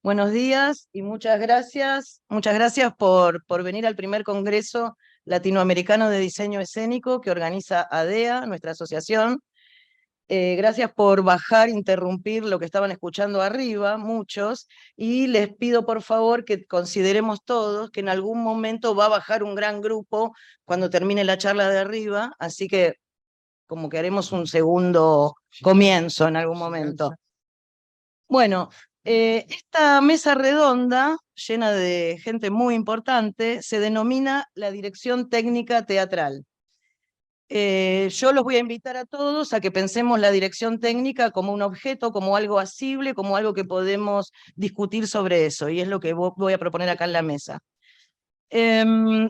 Buenos días y muchas gracias por venir al primer Congreso Latinoamericano de Diseño Escénico que organiza ADEA, nuestra asociación. Gracias por bajar, interrumpir lo que estaban escuchando arriba, muchos, y les pido por favor que consideremos todos que en algún momento va a bajar un gran grupo cuando termine la charla de arriba, así que como que haremos un segundo comienzo en algún momento. Bueno, esta mesa redonda, llena de gente muy importante, se denomina la Dirección Técnica Teatral. Yo los voy a invitar a todos a que pensemos la dirección técnica como un objeto, como algo asible, como algo que podemos discutir sobre eso, y es lo que voy a proponer acá en la mesa.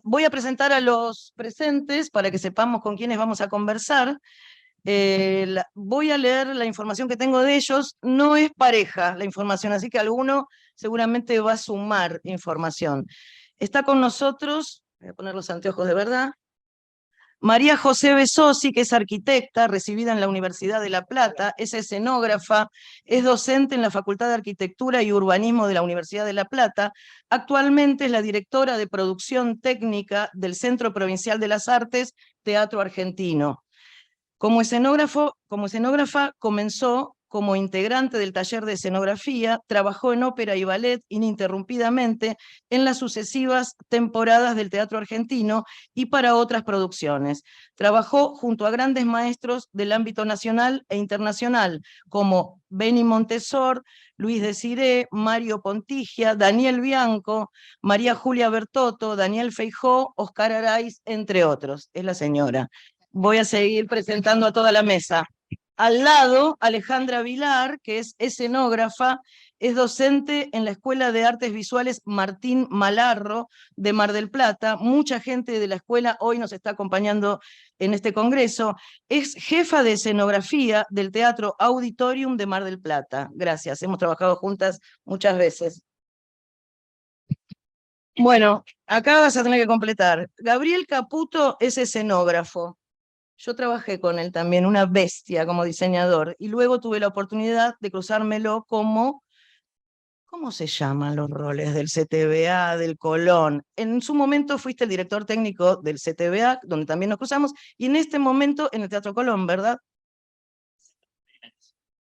Voy a presentar a los presentes para que sepamos con quiénes vamos a conversar. Voy a leer la información que tengo de ellos. No es pareja la información, así que alguno seguramente va a sumar información. Está con nosotros, voy a poner los anteojos de verdad, María José Besosi, que es arquitecta, recibida en la Universidad de La Plata, es escenógrafa, es docente en la Facultad de Arquitectura y Urbanismo de la Universidad de La Plata. Actualmente es la directora de producción técnica del Centro Provincial de las Artes, Teatro Argentino. Como escenógrafa comenzó como integrante del taller de escenografía, trabajó en ópera y ballet ininterrumpidamente en las sucesivas temporadas del Teatro Argentino y para otras producciones. Trabajó junto a grandes maestros del ámbito nacional e internacional, como Benny Montesor, Luis Desiré, Mario Pontigia, Daniel Bianco, María Julia Bertotto, Daniel Feijó, Oscar Araiz, entre otros. Es la señora. Voy a seguir presentando a toda la mesa. Al lado, Alejandra Vilar, que es escenógrafa, es docente en la Escuela de Artes Visuales Martín Malarro de Mar del Plata. Mucha gente de la escuela hoy nos está acompañando en este congreso. Es jefa de escenografía del Teatro Auditorium de Mar del Plata. Gracias, hemos trabajado juntas muchas veces. Bueno, acá vas a tener que completar. Gabriel Caputo es escenógrafo. Yo trabajé con él también, una bestia como diseñador, y luego tuve la oportunidad de cruzármelo como, ¿cómo se llaman los roles del CTBA, del Colón? En su momento fuiste el director técnico del CTBA, donde también nos cruzamos, y en este momento en el Teatro Colón, ¿verdad?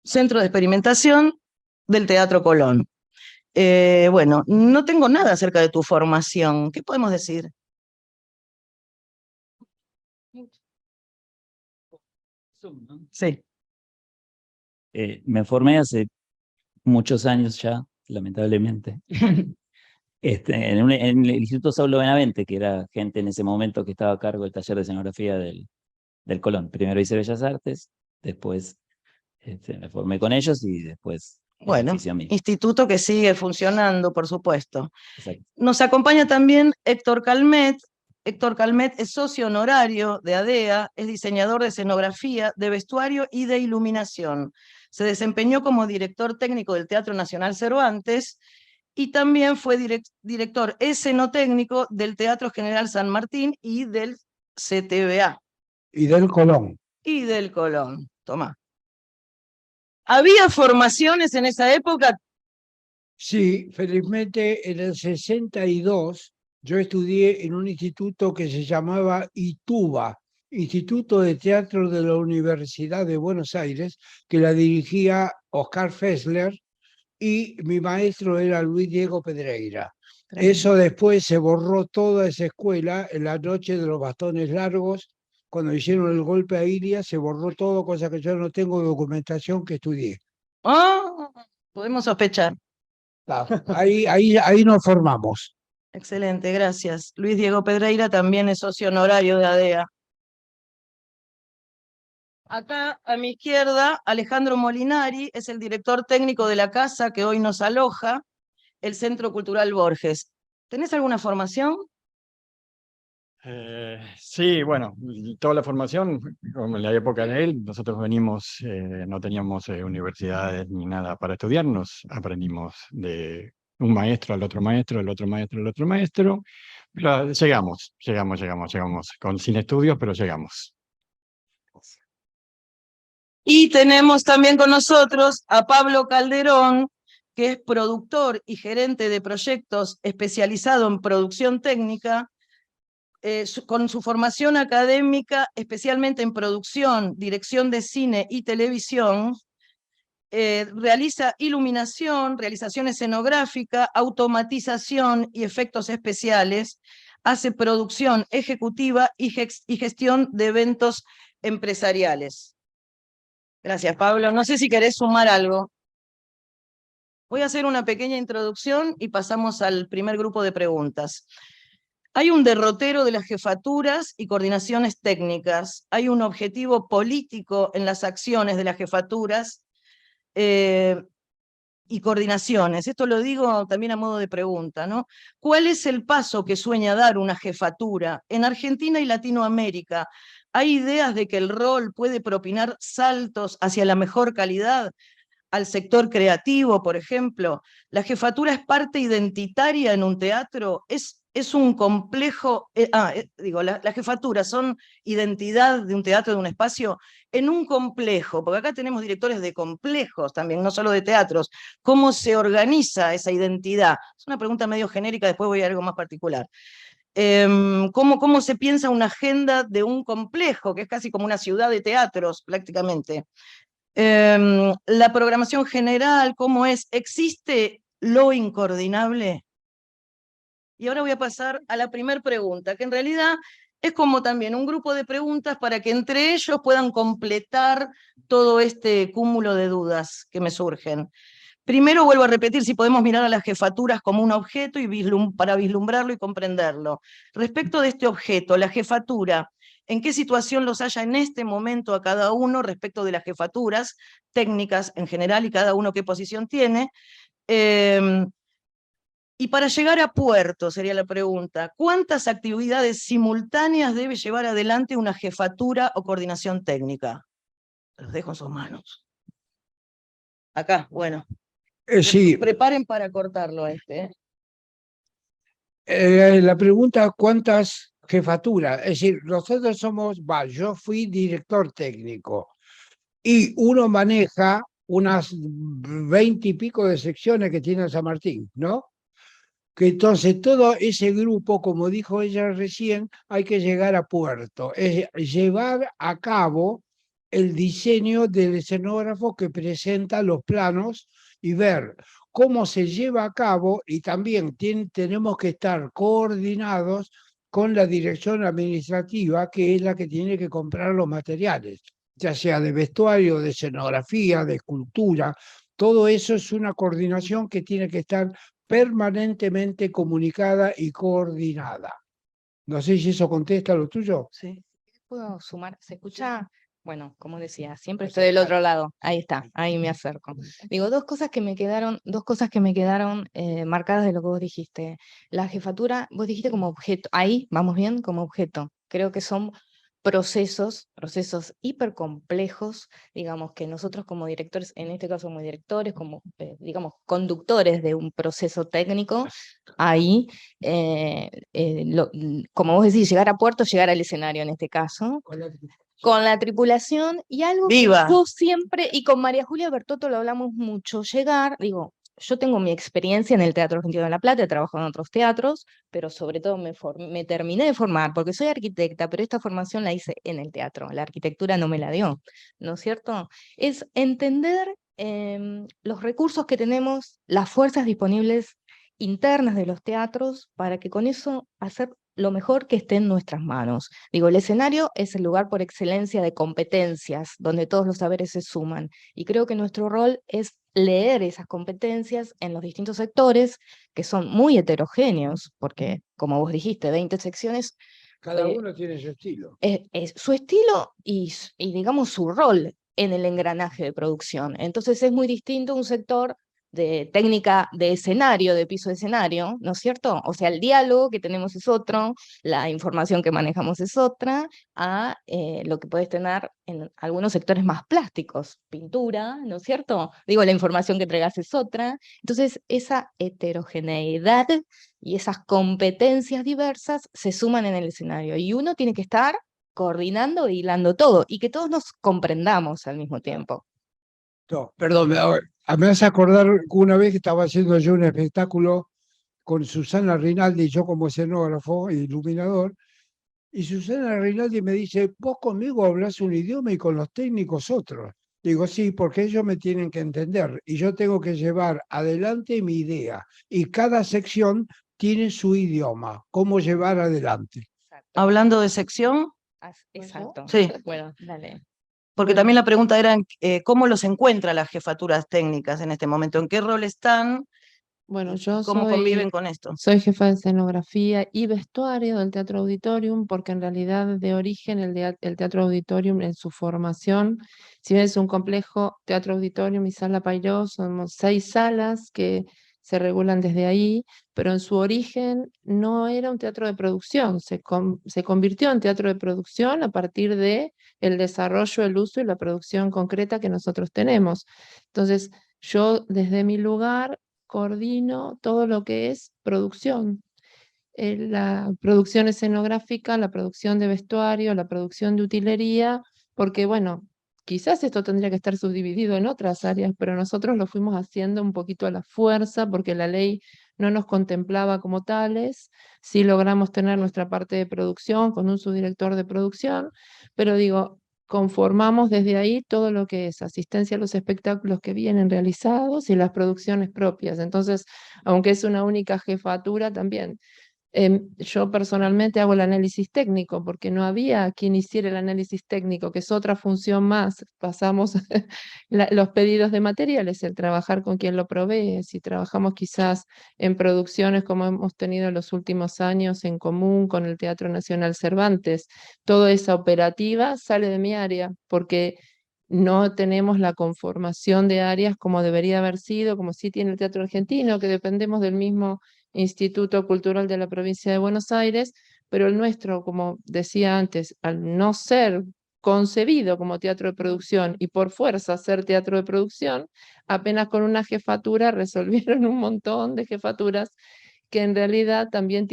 Centro de Experimentación del Teatro Colón. Bueno, no tengo nada acerca de tu formación. ¿Qué podemos decir? Sí. Me formé hace muchos años ya, lamentablemente, en el Instituto Saulo Benavente, que era gente en ese momento que estaba a cargo del taller de escenografía del Colón. Primero hice Bellas Artes, después me formé con ellos y después Bueno, oficio a mí. instituto que sigue funcionando, por supuesto. Exacto. Nos acompaña también Héctor Calmet. Héctor Calmet es socio honorario de ADEA, es diseñador de escenografía, de vestuario y de iluminación. Se desempeñó como director técnico del Teatro Nacional Cervantes y también fue director escenotécnico del Teatro General San Martín y del CTBA. Y del Colón. Y del Colón. Tomá. ¿Había formaciones en esa época? Sí, felizmente en el 62 yo estudié en un instituto que se llamaba ITUBA, Instituto de Teatro de la Universidad de Buenos Aires, que la dirigía Oscar Fessler y mi maestro era Luis Diego Pedreira. Eso después se borró toda esa escuela en la noche de los bastones largos, cuando hicieron el golpe a Iria, se borró todo, cosa que yo no tengo documentación que estudié. Oh, podemos sospechar. Ahí nos formamos. Excelente, gracias. Luis Diego Pedreira también es socio honorario de ADEA. Acá a mi izquierda, Alejandro Molinari es el director técnico de la casa que hoy nos aloja, el Centro Cultural Borges. ¿Tenés alguna formación? Sí, bueno, toda la formación, como en la época de él, nosotros venimos, no teníamos universidades ni nada para estudiarnos, aprendimos de un maestro al otro maestro, el otro maestro, el otro maestro, pero llegamos, sin estudios, pero llegamos. Y tenemos también con nosotros a Pablo Calderón, que es productor y gerente de proyectos especializado en producción técnica, con su formación académica, especialmente en producción, dirección de cine y televisión, realiza iluminación, realización escenográfica, automatización y efectos especiales, hace producción ejecutiva y gestión de eventos empresariales. Gracias, Pablo. No sé si querés sumar algo. Voy a hacer una pequeña introducción y pasamos al primer grupo de preguntas. Hay un derrotero de las jefaturas y coordinaciones técnicas. Hay un objetivo político en las acciones de las jefaturas y coordinaciones. Esto lo digo también a modo de pregunta, ¿no? ¿Cuál es el paso que sueña dar una jefatura? En Argentina y Latinoamérica, ¿hay ideas de que el rol puede propinar saltos hacia la mejor calidad? Al sector creativo, por ejemplo. La jefatura es parte identitaria en un teatro, es un complejo, las jefaturas son identidad de un teatro, de un espacio, en un complejo, porque acá tenemos directores de complejos también, no solo de teatros. ¿Cómo se organiza esa identidad? Es una pregunta medio genérica, después voy a algo más particular. ¿Cómo se piensa una agenda de un complejo, que es casi como una ciudad de teatros, prácticamente? La programación general, ¿cómo es? ¿Existe lo incoordinable? Y ahora voy a pasar a la primera pregunta, que en realidad es como también un grupo de preguntas para que entre ellos puedan completar todo este cúmulo de dudas que me surgen. Primero vuelvo a repetir si podemos mirar a las jefaturas como un objeto y para vislumbrarlo y comprenderlo. Respecto de este objeto, la jefatura, ¿en qué situación los haya en este momento a cada uno respecto de las jefaturas técnicas en general y cada uno qué posición tiene? Y para llegar a puerto, sería la pregunta, ¿cuántas actividades simultáneas debe llevar adelante una jefatura o coordinación técnica? Los dejo en sus manos. Acá, bueno. Sí, Preparen para cortarlo a este. la pregunta, ¿cuántas jefaturas? Es decir, nosotros yo fui director técnico y uno maneja unas 20 y pico de secciones que tiene San Martín, ¿no? Que entonces todo ese grupo, como dijo ella recién, hay que llegar a puerto, es llevar a cabo el diseño del escenógrafo que presenta los planos y ver cómo se lleva a cabo, y también tenemos que estar coordinados con la dirección administrativa, que es la que tiene que comprar los materiales, ya sea de vestuario, de escenografía, de escultura. Todo eso es una coordinación que tiene que estar permanentemente comunicada y coordinada. No sé si eso contesta lo tuyo. Sí. ¿Puedo sumar? ¿Se escucha? Bueno, como decía, siempre estoy del otro lado. Ahí está, ahí me acerco. Digo, dos cosas que me quedaron marcadas de lo que vos dijiste. La jefatura, vos dijiste como objeto. Ahí, vamos bien, como objeto. Creo que son procesos hipercomplejos, digamos, que nosotros como directores, en este caso como directores, como, digamos, conductores de un proceso técnico, ahí, como vos decís, llegar a puerto, llegar al escenario en este caso, con la tripulación, y algo ¡Viva! que yo siempre, y con María Julia Bertotto lo hablamos mucho, digo, yo tengo mi experiencia en el Teatro Argentino de La Plata, he trabajado en otros teatros, pero sobre todo me terminé de formar, porque soy arquitecta, pero esta formación la hice en el teatro, la arquitectura no me la dio, ¿no es cierto? Es entender los recursos que tenemos, las fuerzas disponibles internas de los teatros, para que con eso hacer lo mejor que esté en nuestras manos. Digo, el escenario es el lugar por excelencia de competencias, donde todos los saberes se suman, y creo que nuestro rol es leer esas competencias en los distintos sectores, que son muy heterogéneos, porque, como vos dijiste, 20 secciones. Cada uno tiene su estilo. Es su estilo y, digamos, su rol en el engranaje de producción. Entonces es muy distinto un sector de técnica de escenario, de piso de escenario, ¿no es cierto? O sea, el diálogo que tenemos es otro, la información que manejamos es otra, a lo que puedes tener en algunos sectores más plásticos, pintura, ¿no es cierto? Digo, la información que entregas es otra. Entonces, esa heterogeneidad y esas competencias diversas se suman en el escenario, y uno tiene que estar coordinando e hilando todo, y que todos nos comprendamos al mismo tiempo. No, perdón, me hace acordar que una vez que estaba haciendo yo un espectáculo con Susana Rinaldi, yo como escenógrafo e iluminador, y Susana Rinaldi me dice, vos conmigo hablas un idioma y con los técnicos otro. Digo, sí, porque ellos me tienen que entender y yo tengo que llevar adelante mi idea. Y cada sección tiene su idioma, cómo llevar adelante. Exacto. Hablando de sección, Exacto. sí, Bueno, dale. porque Bueno. también la pregunta era cómo los encuentra las jefaturas técnicas en este momento, en qué rol están, Bueno, yo cómo conviven con esto. soy jefa de escenografía y vestuario del Teatro Auditorium, porque en realidad de origen el Teatro Auditorium en su formación, si bien es un complejo Teatro Auditorium y Sala Pairó, somos 6 salas que se regulan desde ahí, pero en su origen no era un teatro de producción, se convirtió en teatro de producción a partir de el desarrollo, el uso y la producción concreta que nosotros tenemos. Entonces, yo desde mi lugar coordino todo lo que es producción, la producción escenográfica, la producción de vestuario, la producción de utilería, porque bueno, quizás esto tendría que estar subdividido en otras áreas, pero nosotros lo fuimos haciendo un poquito a la fuerza porque la ley no nos contemplaba como tales. Sí logramos tener nuestra parte de producción con un subdirector de producción, pero digo, conformamos desde ahí todo lo que es asistencia a los espectáculos que vienen realizados y las producciones propias. Entonces, aunque es una única jefatura, también yo personalmente hago el análisis técnico porque no había quien hiciera el análisis técnico, que es otra función más. Pasamos los pedidos de materiales, el trabajar con quien lo provee. Si trabajamos quizás en producciones como hemos tenido en los últimos años en común con el Teatro Nacional Cervantes, toda esa operativa sale de mi área porque no tenemos la conformación de áreas como debería haber sido, como sí tiene el Teatro Argentino, que dependemos del mismo Instituto Cultural de la Provincia de Buenos Aires, pero el nuestro, como decía antes, al no ser concebido como teatro de producción y por fuerza ser teatro de producción, apenas con una jefatura resolvieron un montón de jefaturas que en realidad también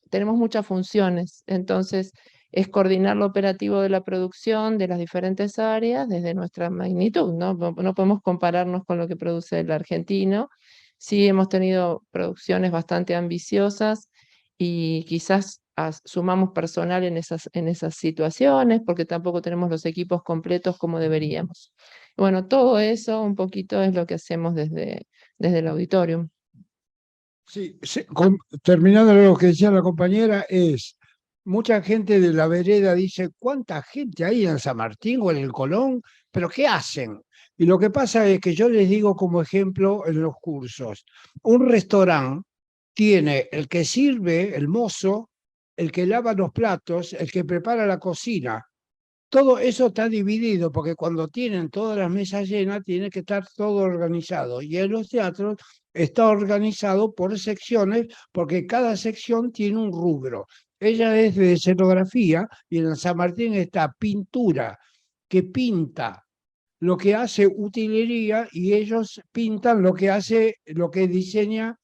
tenemos muchas funciones. Entonces, es coordinar lo operativo de la producción de las diferentes áreas desde nuestra magnitud, ¿no? No podemos compararnos con lo que produce el argentino. Sí hemos tenido producciones bastante ambiciosas y quizás sumamos personal en esas situaciones porque tampoco tenemos los equipos completos como deberíamos. Bueno, todo eso un poquito es lo que hacemos desde el auditorium. Sí, terminando lo que decía la compañera, mucha gente de la vereda dice, ¿cuánta gente hay en San Martín o en el Colón? ¿Pero qué hacen? Y lo que pasa es que yo les digo como ejemplo en los cursos, un restaurante tiene el que sirve, el mozo, el que lava los platos, el que prepara la cocina. Todo eso está dividido porque cuando tienen todas las mesas llenas tiene que estar todo organizado. Y en los teatros está organizado por secciones porque cada sección tiene un rubro. Ella es de escenografía y en San Martín está pintura, que pinta lo que hace utilería y ellos pintan lo que diseña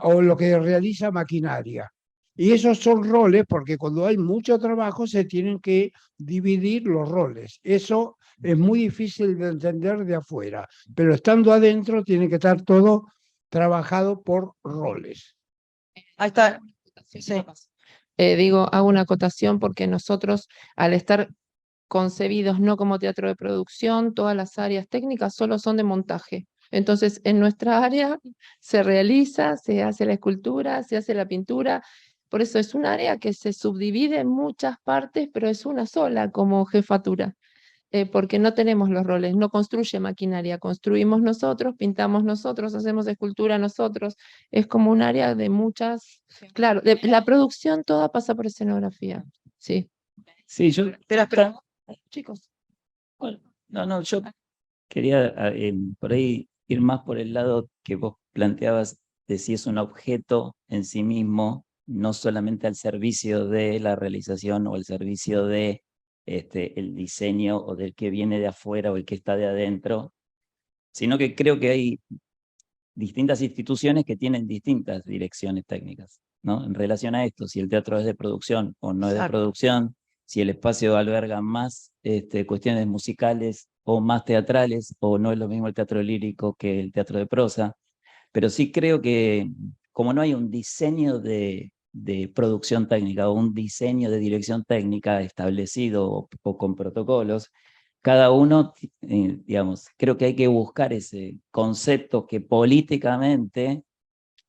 o lo que realiza maquinaria. Y esos son roles porque cuando hay mucho trabajo se tienen que dividir los roles. Eso es muy difícil de entender de afuera, pero estando adentro tiene que estar todo trabajado por roles. Ahí está. Sí. Digo, hago una acotación porque nosotros, al estar concebidos no como teatro de producción, todas las áreas técnicas solo son de montaje. Entonces, en nuestra área se realiza, se hace la escultura, se hace la pintura. Por eso es un área que se subdivide en muchas partes, pero es una sola como jefatura. Porque no tenemos los roles, no construye maquinaria, construimos nosotros, pintamos nosotros, hacemos escultura nosotros, es como un área de muchas, claro, la producción toda pasa por escenografía, sí. Sí, yo Espera. Chicos. bueno, no, yo quería por ahí ir más por el lado que vos planteabas de si es un objeto en sí mismo, no solamente al servicio de la realización o al servicio de el diseño o del que viene de afuera o el que está de adentro, sino que creo que hay distintas instituciones que tienen distintas direcciones técnicas, ¿no? En relación a esto, si el teatro es de producción o no es de Exacto. producción, si el espacio alberga más cuestiones musicales o más teatrales, o no es lo mismo el teatro lírico que el teatro de prosa, pero sí creo que como no hay un diseño de producción técnica o un diseño de dirección técnica establecido o con protocolos, cada uno, digamos, creo que hay que buscar ese concepto que políticamente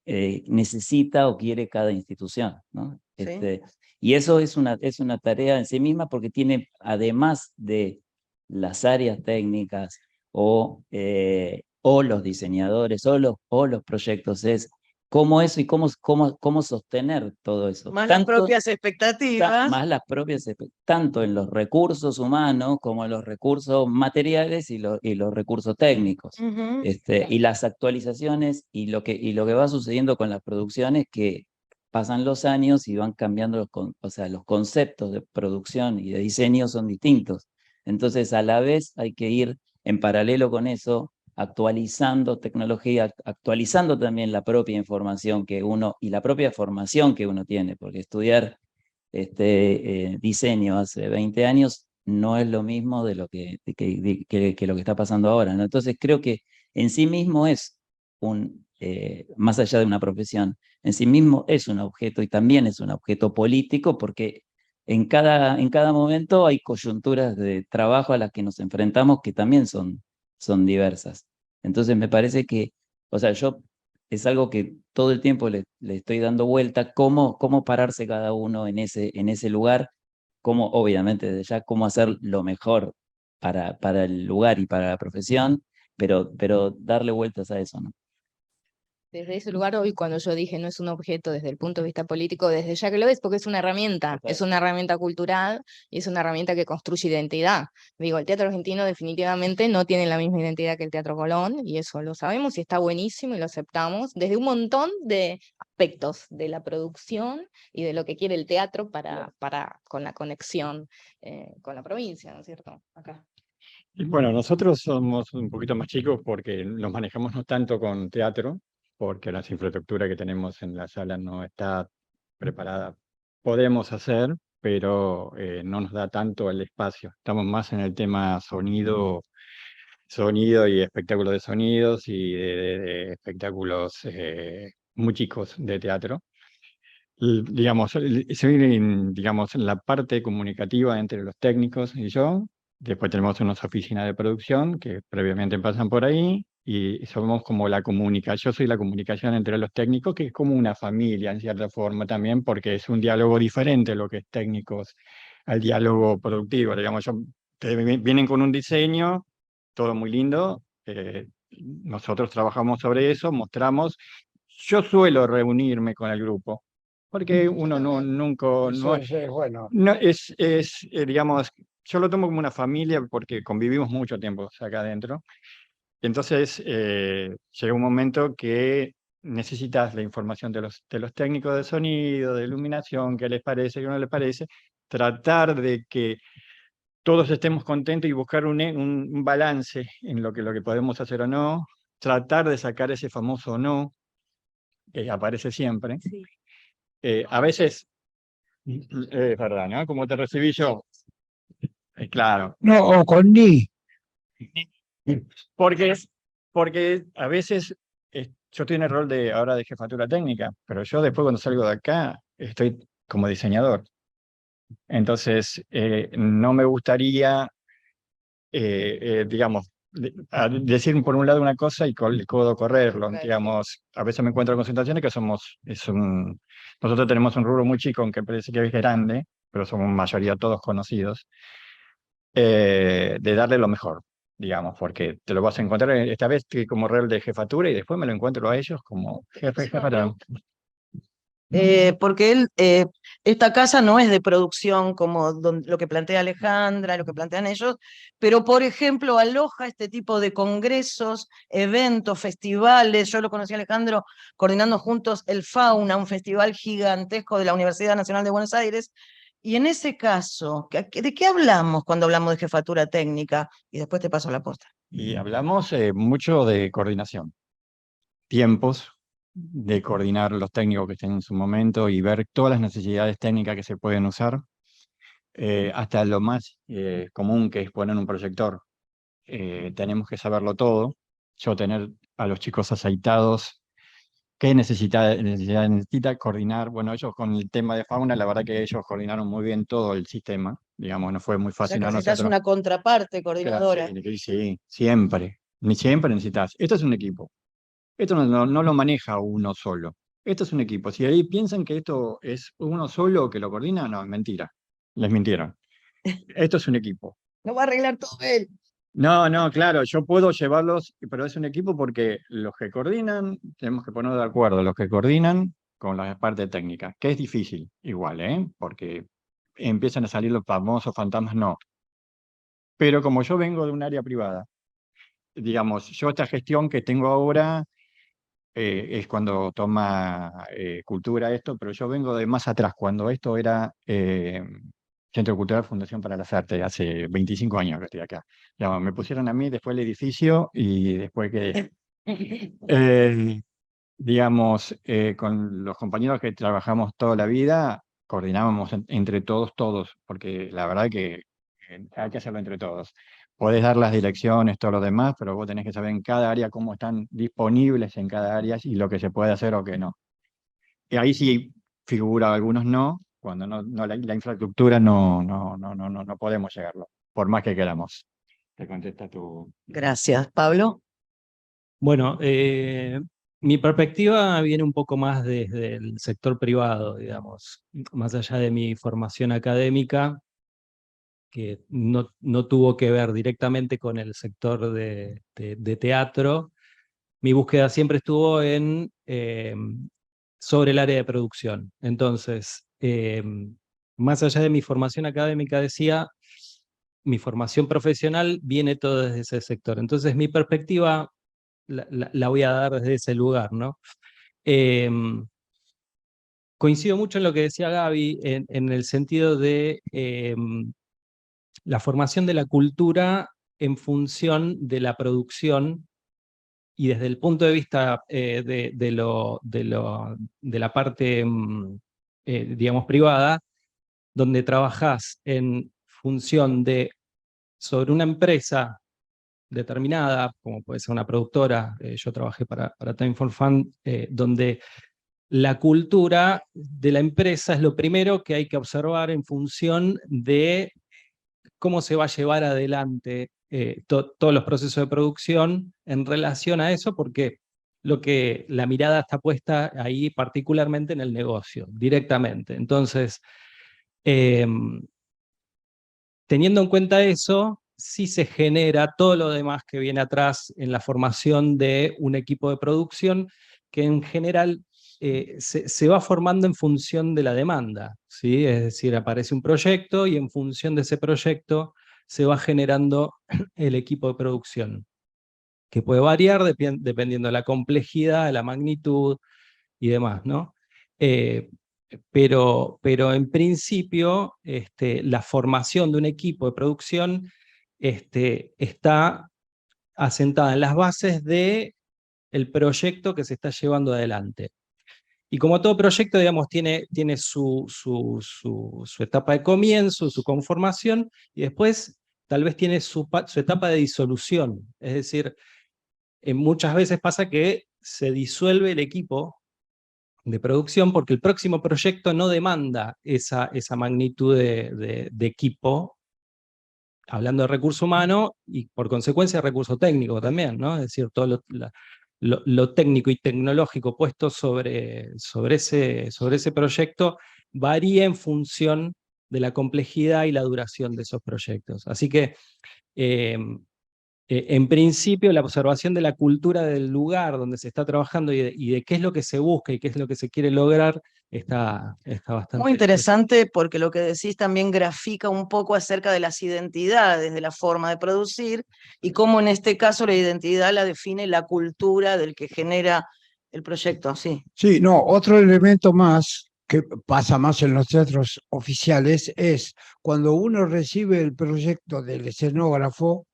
necesita o quiere cada institución, ¿no? Sí. Y eso es una tarea en sí misma, porque tiene, además de las áreas técnicas o los diseñadores o los proyectos, es cómo eso y cómo sostener todo eso. Más las propias expectativas. Más las propias, tanto en los recursos humanos como en los recursos materiales y los recursos técnicos. Ujú. Y las actualizaciones y lo que va sucediendo con las producciones, que pasan los años y van cambiando o sea, los conceptos de producción y de diseño son distintos. Entonces, a la vez hay que ir en paralelo con eso, actualizando tecnología, actualizando también la propia información que uno y la propia formación que uno tiene, porque estudiar diseño hace 20 años no es lo mismo de lo que lo que está pasando ahora, ¿no? Entonces creo que en sí mismo es más allá de una profesión, en sí mismo es un objeto, y también es un objeto político, porque en cada momento hay coyunturas de trabajo a las que nos enfrentamos que también son diversas. Entonces me parece que, o sea, es algo que todo el tiempo le estoy dando vuelta, cómo pararse cada uno en ese lugar, cómo, obviamente, desde ya, cómo hacer lo mejor para el lugar y para la profesión, pero darle vueltas a eso, ¿no? Desde ese lugar, hoy cuando yo dije no es un objeto desde el punto de vista político, desde ya que lo ves, porque es una herramienta cultural y es una herramienta que construye identidad. Digo, el teatro argentino definitivamente no tiene la misma identidad que el Teatro Colón, y eso lo sabemos y está buenísimo y lo aceptamos, desde un montón de aspectos de la producción y de lo que quiere el teatro con la conexión con la provincia, ¿no es cierto? Acá. Y bueno, nosotros somos un poquito más chicos porque nos manejamos no tanto con teatro, porque la infraestructura que tenemos en la sala no está preparada. Podemos hacer, pero no nos da tanto el espacio. Estamos más en el tema sonido y espectáculos de sonidos y de espectáculos muy chicos de teatro. Digamos, digamos, en la parte comunicativa entre los técnicos y yo. Después tenemos unas oficinas de producción que previamente pasan por ahí, y somos como la comunicación. Yo soy la comunicación entre los técnicos, que es como una familia en cierta forma también, porque es un diálogo diferente lo que es técnicos al diálogo productivo. Digamos, vienen con un diseño, todo muy lindo. Nosotros trabajamos sobre eso, mostramos. Yo suelo reunirme con el grupo, porque uno nunca, Bueno, digamos, yo lo tomo como una familia porque convivimos mucho tiempo acá adentro. Entonces, llega un momento que necesitas la información de los técnicos de sonido, de iluminación, qué les parece, qué no les parece, tratar de que todos estemos contentos y buscar un balance en lo que podemos hacer o no, tratar de sacar ese famoso no, que aparece siempre. Sí. A veces, verdad, ¿no? Como te recibí yo. Claro. no, o con ni. Porque a veces yo estoy en el rol ahora de jefatura técnica, pero yo después, cuando salgo de acá, estoy como diseñador. Entonces, no me gustaría, digamos, decir por un lado una cosa y con el codo correrlo. Digamos, a veces me encuentro con situaciones que nosotros tenemos un rubro muy chico, aunque parece que es grande, pero somos mayoría todos conocidos, de darle lo mejor, digamos, porque te lo vas a encontrar esta vez como rol de jefatura, y después me lo encuentro a ellos como jefe. Porque esta casa no es de producción como lo que plantea Alejandra, lo que plantean ellos, pero por ejemplo aloja este tipo de congresos, eventos, festivales. Yo lo conocí a Alejandro coordinando juntos el Fauna, un festival gigantesco de la Universidad Nacional de Buenos Aires. Y en ese caso, ¿de qué hablamos cuando hablamos de jefatura técnica? Y después te paso la posta. Y hablamos mucho de coordinación, tiempos, de coordinar los técnicos que estén en su momento y ver todas las necesidades técnicas que se pueden usar. hasta lo más común que es poner un proyector. Tenemos que saberlo todo. Yo tener a los chicos aceitados, qué necesita coordinar. Bueno, ellos con el tema de fauna, la verdad que ellos coordinaron muy bien todo el sistema. Digamos, no fue muy O sea, fácil que a necesitas nosotros. una contraparte Claro, coordinadora. sí, sí, siempre. Ni siempre necesitas. Esto es un equipo. Esto no lo maneja uno solo. Esto es un equipo. Si ahí piensan que esto es uno solo que lo coordina, no, es mentira. Les mintieron. Esto es un equipo. No va a arreglar todo él. No, claro, yo puedo llevarlos, pero es un equipo porque los que coordinan, tenemos que ponernos de acuerdo, los que coordinan con la parte técnica, que es difícil, igual, ¿eh? Porque empiezan a salir los famosos fantasmas, no. Pero como yo vengo de un área privada, digamos, yo esta gestión que tengo ahora es cuando toma cultura esto, pero yo vengo de más atrás, cuando esto era Centro Cultural Fundación para las Artes, hace 25 años que estoy acá. Digamos, me pusieron a mí, después el edificio y después que, digamos, con los compañeros que trabajamos toda la vida, coordinábamos entre todos, porque la verdad que hay que hacerlo entre todos. Podés dar las direcciones, todo lo demás, pero vos tenés que saber en cada área cómo están disponibles en cada área y lo que se puede hacer o que no. Y ahí sí figura, algunos no, cuando la infraestructura no podemos llegarlo, por más que queramos. Te contesta tu... Gracias, Pablo. Bueno, mi perspectiva viene un poco más desde el sector privado, digamos, más allá de mi formación académica, que no tuvo que ver directamente con el sector de teatro. Mi búsqueda siempre estuvo sobre el área de producción. Entonces, más allá de mi formación académica, decía, mi formación profesional viene todo desde ese sector. Entonces, mi perspectiva la voy a dar desde ese lugar, ¿no? Coincido mucho en lo que decía Gaby, en el sentido de la formación de la cultura en función de la producción y desde el punto de vista de la parte, digamos, privada, donde trabajás en función de, sobre una empresa determinada, como puede ser una productora, yo trabajé para Time for Fun, donde la cultura de la empresa es lo primero que hay que observar en función de cómo se va a llevar adelante todos los procesos de producción en relación a eso, porque la mirada está puesta ahí particularmente en el negocio, directamente. Entonces, teniendo en cuenta eso, sí se genera todo lo demás que viene atrás en la formación de un equipo de producción, que en general se va formando en función de la demanda, ¿sí? Es decir, aparece un proyecto y en función de ese proyecto se va generando el equipo de producción, que puede variar dependiendo de la complejidad, de la magnitud y demás, ¿no? Pero en principio, la formación de un equipo de producción está asentada en las bases del proyecto que se está llevando adelante. Y como todo proyecto, digamos, tiene su etapa de comienzo, su conformación, y después tal vez tiene su etapa de disolución. Es decir, muchas veces pasa que se disuelve el equipo de producción porque el próximo proyecto no demanda esa magnitud de equipo, hablando de recurso humano y por consecuencia de recurso técnico también, ¿no? Es decir, todo lo técnico y tecnológico puesto sobre ese proyecto varía en función de la complejidad y la duración de esos proyectos. Así que, en principio, la observación de la cultura del lugar donde se está trabajando y de qué es lo que se busca y qué es lo que se quiere lograr está bastante... Muy interesante porque lo que decís también grafica un poco acerca de las identidades, de la forma de producir y cómo en este caso la identidad la define la cultura del que genera el proyecto, sí. Sí, no, otro elemento más que pasa más en los teatros oficiales es cuando uno recibe el proyecto del escenógrafo,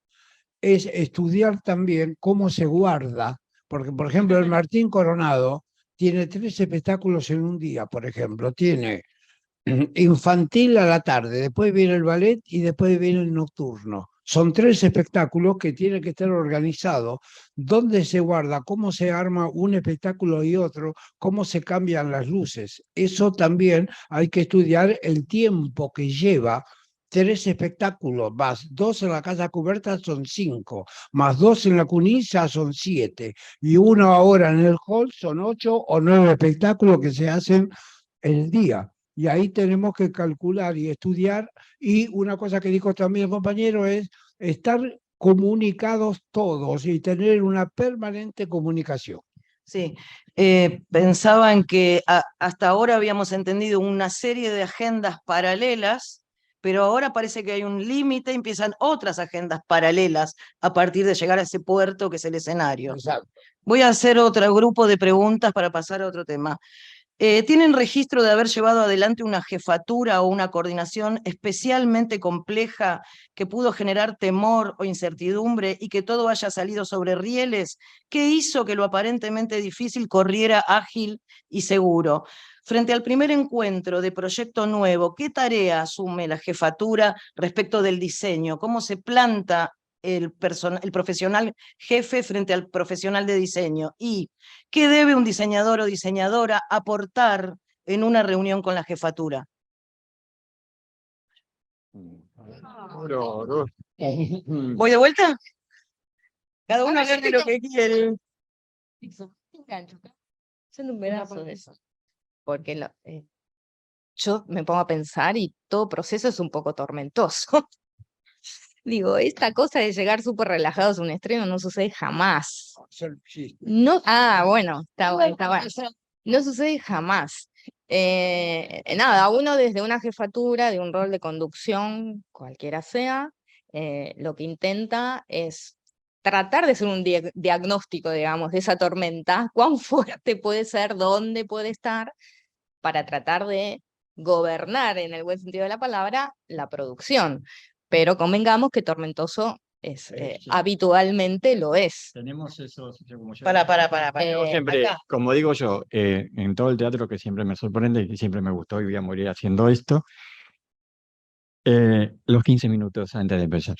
es estudiar también cómo se guarda, porque por ejemplo el Martín Coronado tiene 3 espectáculos en un día, por ejemplo, tiene infantil a la tarde, después viene el ballet y después viene el nocturno. Son 3 espectáculos que tienen que estar organizados, dónde se guarda, cómo se arma un espectáculo y otro, cómo se cambian las luces. Eso también hay que estudiar el tiempo que lleva. 3 espectáculos, más 2 en la casa cubierta son 5, más 2 en la cunilla son 7, y 1 ahora en el hall son 8 o 9 espectáculos que se hacen el día. Y ahí tenemos que calcular y estudiar. Y una cosa que dijo también el compañero es estar comunicados todos y tener una permanente comunicación. Sí, pensaba en que hasta ahora habíamos entendido una serie de agendas paralelas, pero ahora parece que hay un límite, empiezan otras agendas paralelas a partir de llegar a ese puerto que es el escenario. Exacto. Voy a hacer otro grupo de preguntas para pasar a otro tema. ¿Tienen registro de haber llevado adelante una jefatura o una coordinación especialmente compleja que pudo generar temor o incertidumbre y que todo haya salido sobre rieles? ¿Qué hizo que lo aparentemente difícil corriera ágil y seguro? Frente al primer encuentro de proyecto nuevo, ¿qué tarea asume la jefatura respecto del diseño? ¿Cómo se planta el profesional jefe frente al profesional de diseño? ¿Y qué debe un diseñador o diseñadora aportar en una reunión con la jefatura? ¿Voy de vuelta? Cada uno agarre lo que quiere. Haciendo un pedazo de eso. Porque yo me pongo a pensar y todo proceso es un poco tormentoso. Digo, esta cosa de llegar súper relajados a un estreno no sucede jamás. No, bueno, está bueno. No sucede jamás. Nada, uno desde una jefatura, de un rol de conducción, cualquiera sea, lo que intenta es tratar de hacer un diagnóstico, digamos, de esa tormenta, cuán fuerte puede ser, dónde puede estar, para tratar de gobernar, en el buen sentido de la palabra, la producción. Pero convengamos que tormentoso es, habitualmente lo es. Tenemos esos, como yo Para. siempre, Acá. como digo yo, en todo el teatro que siempre me sorprende y que siempre me gustó y voy a morir haciendo esto, los 15 minutos antes de empezar.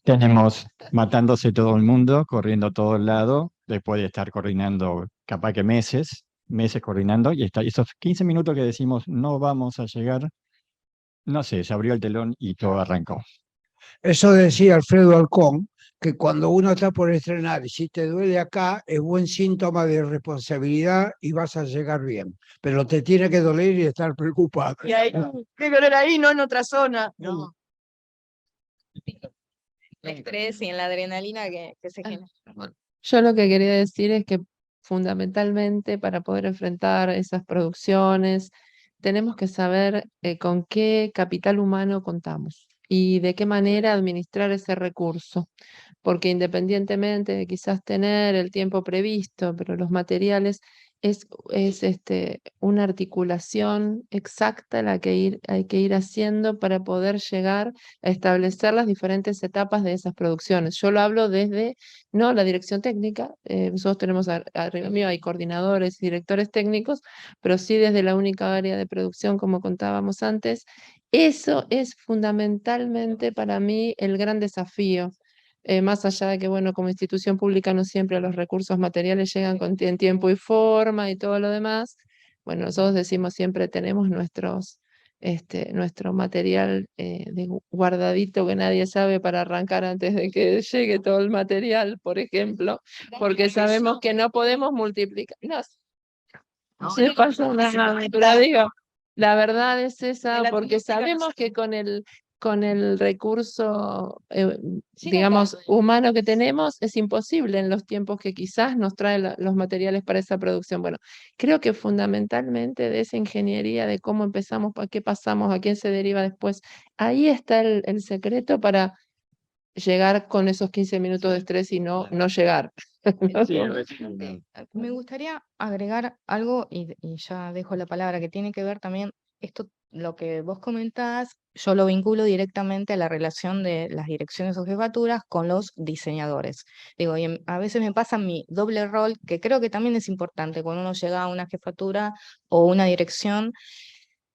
Tenemos matándose todo el mundo, corriendo a todos lados, después de estar coordinando capaz que meses coordinando, y esos 15 minutos que decimos no vamos a llegar, no sé, se abrió el telón y todo arrancó. Eso decía Alfredo Alcón, que cuando uno está por estrenar y si te duele acá, es buen síntoma de responsabilidad y vas a llegar bien. Pero te tiene que doler y estar preocupado. Y ahí, ¿qué dolor ahí? No en otra zona. No. El estrés y en la adrenalina que se genera. Yo lo que quería decir es que fundamentalmente para poder enfrentar esas producciones tenemos que saber con qué capital humano contamos y de qué manera administrar ese recurso, porque independientemente de quizás tener el tiempo previsto, pero los materiales es una articulación exacta la que hay que ir haciendo para poder llegar a establecer las diferentes etapas de esas producciones. Yo lo hablo desde, no la dirección técnica, nosotros tenemos arriba mío hay coordinadores y directores técnicos, pero sí desde la única área de producción, como contábamos antes. Eso es fundamentalmente para mí el gran desafío. Más allá de que, bueno, como institución pública no siempre los recursos materiales llegan en tiempo y forma y todo lo demás. Bueno, nosotros decimos siempre tenemos nuestro material guardadito que nadie sabe para arrancar antes de que llegue todo el material, por ejemplo, porque sabemos que no podemos multiplicar. No se pasa nada, pero digo, la verdad es esa, porque sabemos que con el recurso, digamos, humano que tenemos, es imposible en los tiempos que quizás nos trae los materiales para esa producción. Bueno, creo que fundamentalmente de esa ingeniería, de cómo empezamos, para qué pasamos, a quién se deriva después, ahí está el secreto para llegar con esos 15 minutos de estrés y no llegar. Me gustaría agregar algo y ya dejo la palabra, que tiene que ver también esto, lo que vos comentás, yo lo vinculo directamente a la relación de las direcciones o jefaturas con los diseñadores. Digo, y a veces me pasa mi doble rol, que creo que también es importante cuando uno llega a una jefatura o una dirección,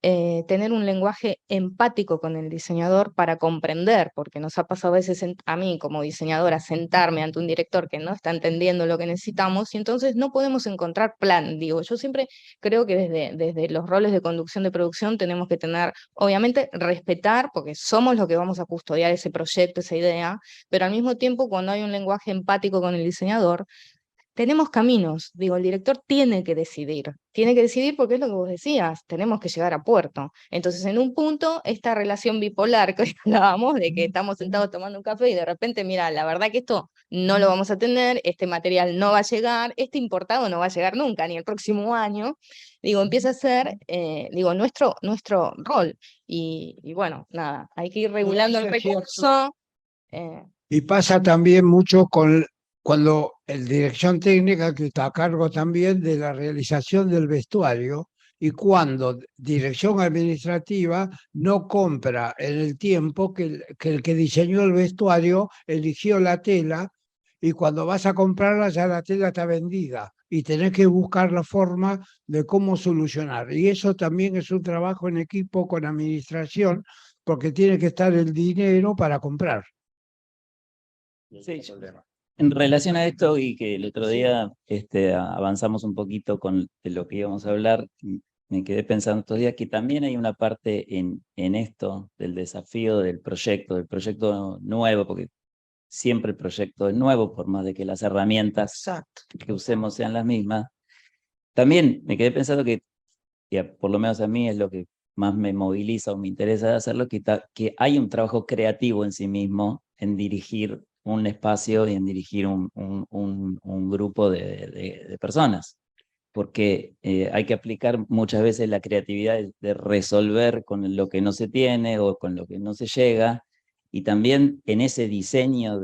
tener un lenguaje empático con el diseñador para comprender, porque nos ha pasado a veces a mí como diseñadora sentarme ante un director que no está entendiendo lo que necesitamos y entonces no podemos encontrar plan. Digo, yo siempre creo que desde los roles de conducción de producción tenemos que tener, obviamente, respetar, porque somos los que vamos a custodiar ese proyecto, esa idea, pero al mismo tiempo cuando hay un lenguaje empático con el diseñador, tenemos caminos, digo, el director tiene que decidir porque es lo que vos decías, tenemos que llegar a puerto. Entonces, en un punto, esta relación bipolar que hoy hablábamos, de que estamos sentados tomando un café y de repente, mira, la verdad que esto no lo vamos a tener, este material no va a llegar, este importado no va a llegar nunca, ni el próximo año, digo, empieza a ser, digo, nuestro rol. Y bueno, nada, hay que ir regulando el Eso es cierto. recurso. Y pasa también mucho cuando el dirección técnica, que está a cargo también de la realización del vestuario, y cuando dirección administrativa no compra en el tiempo que el que diseñó el vestuario eligió la tela, y cuando vas a comprarla ya la tela está vendida y tenés que buscar la forma de cómo solucionar. Y eso también es un trabajo en equipo con administración, porque tiene que estar el dinero para comprar. Sí, en relación a esto y que el otro día avanzamos un poquito con de lo que íbamos a hablar, me quedé pensando estos días que también hay una parte en esto del desafío del proyecto nuevo, porque siempre el proyecto es nuevo, por más de que las herramientas que usemos sean las mismas. También me quedé pensando que, por lo menos a mí es lo que más me moviliza o me interesa de hacerlo, que hay un trabajo creativo en sí mismo en dirigir un espacio y en dirigir un grupo de personas, porque hay que aplicar muchas veces la creatividad de resolver con lo que no se tiene o con lo que no se llega, y también en ese diseño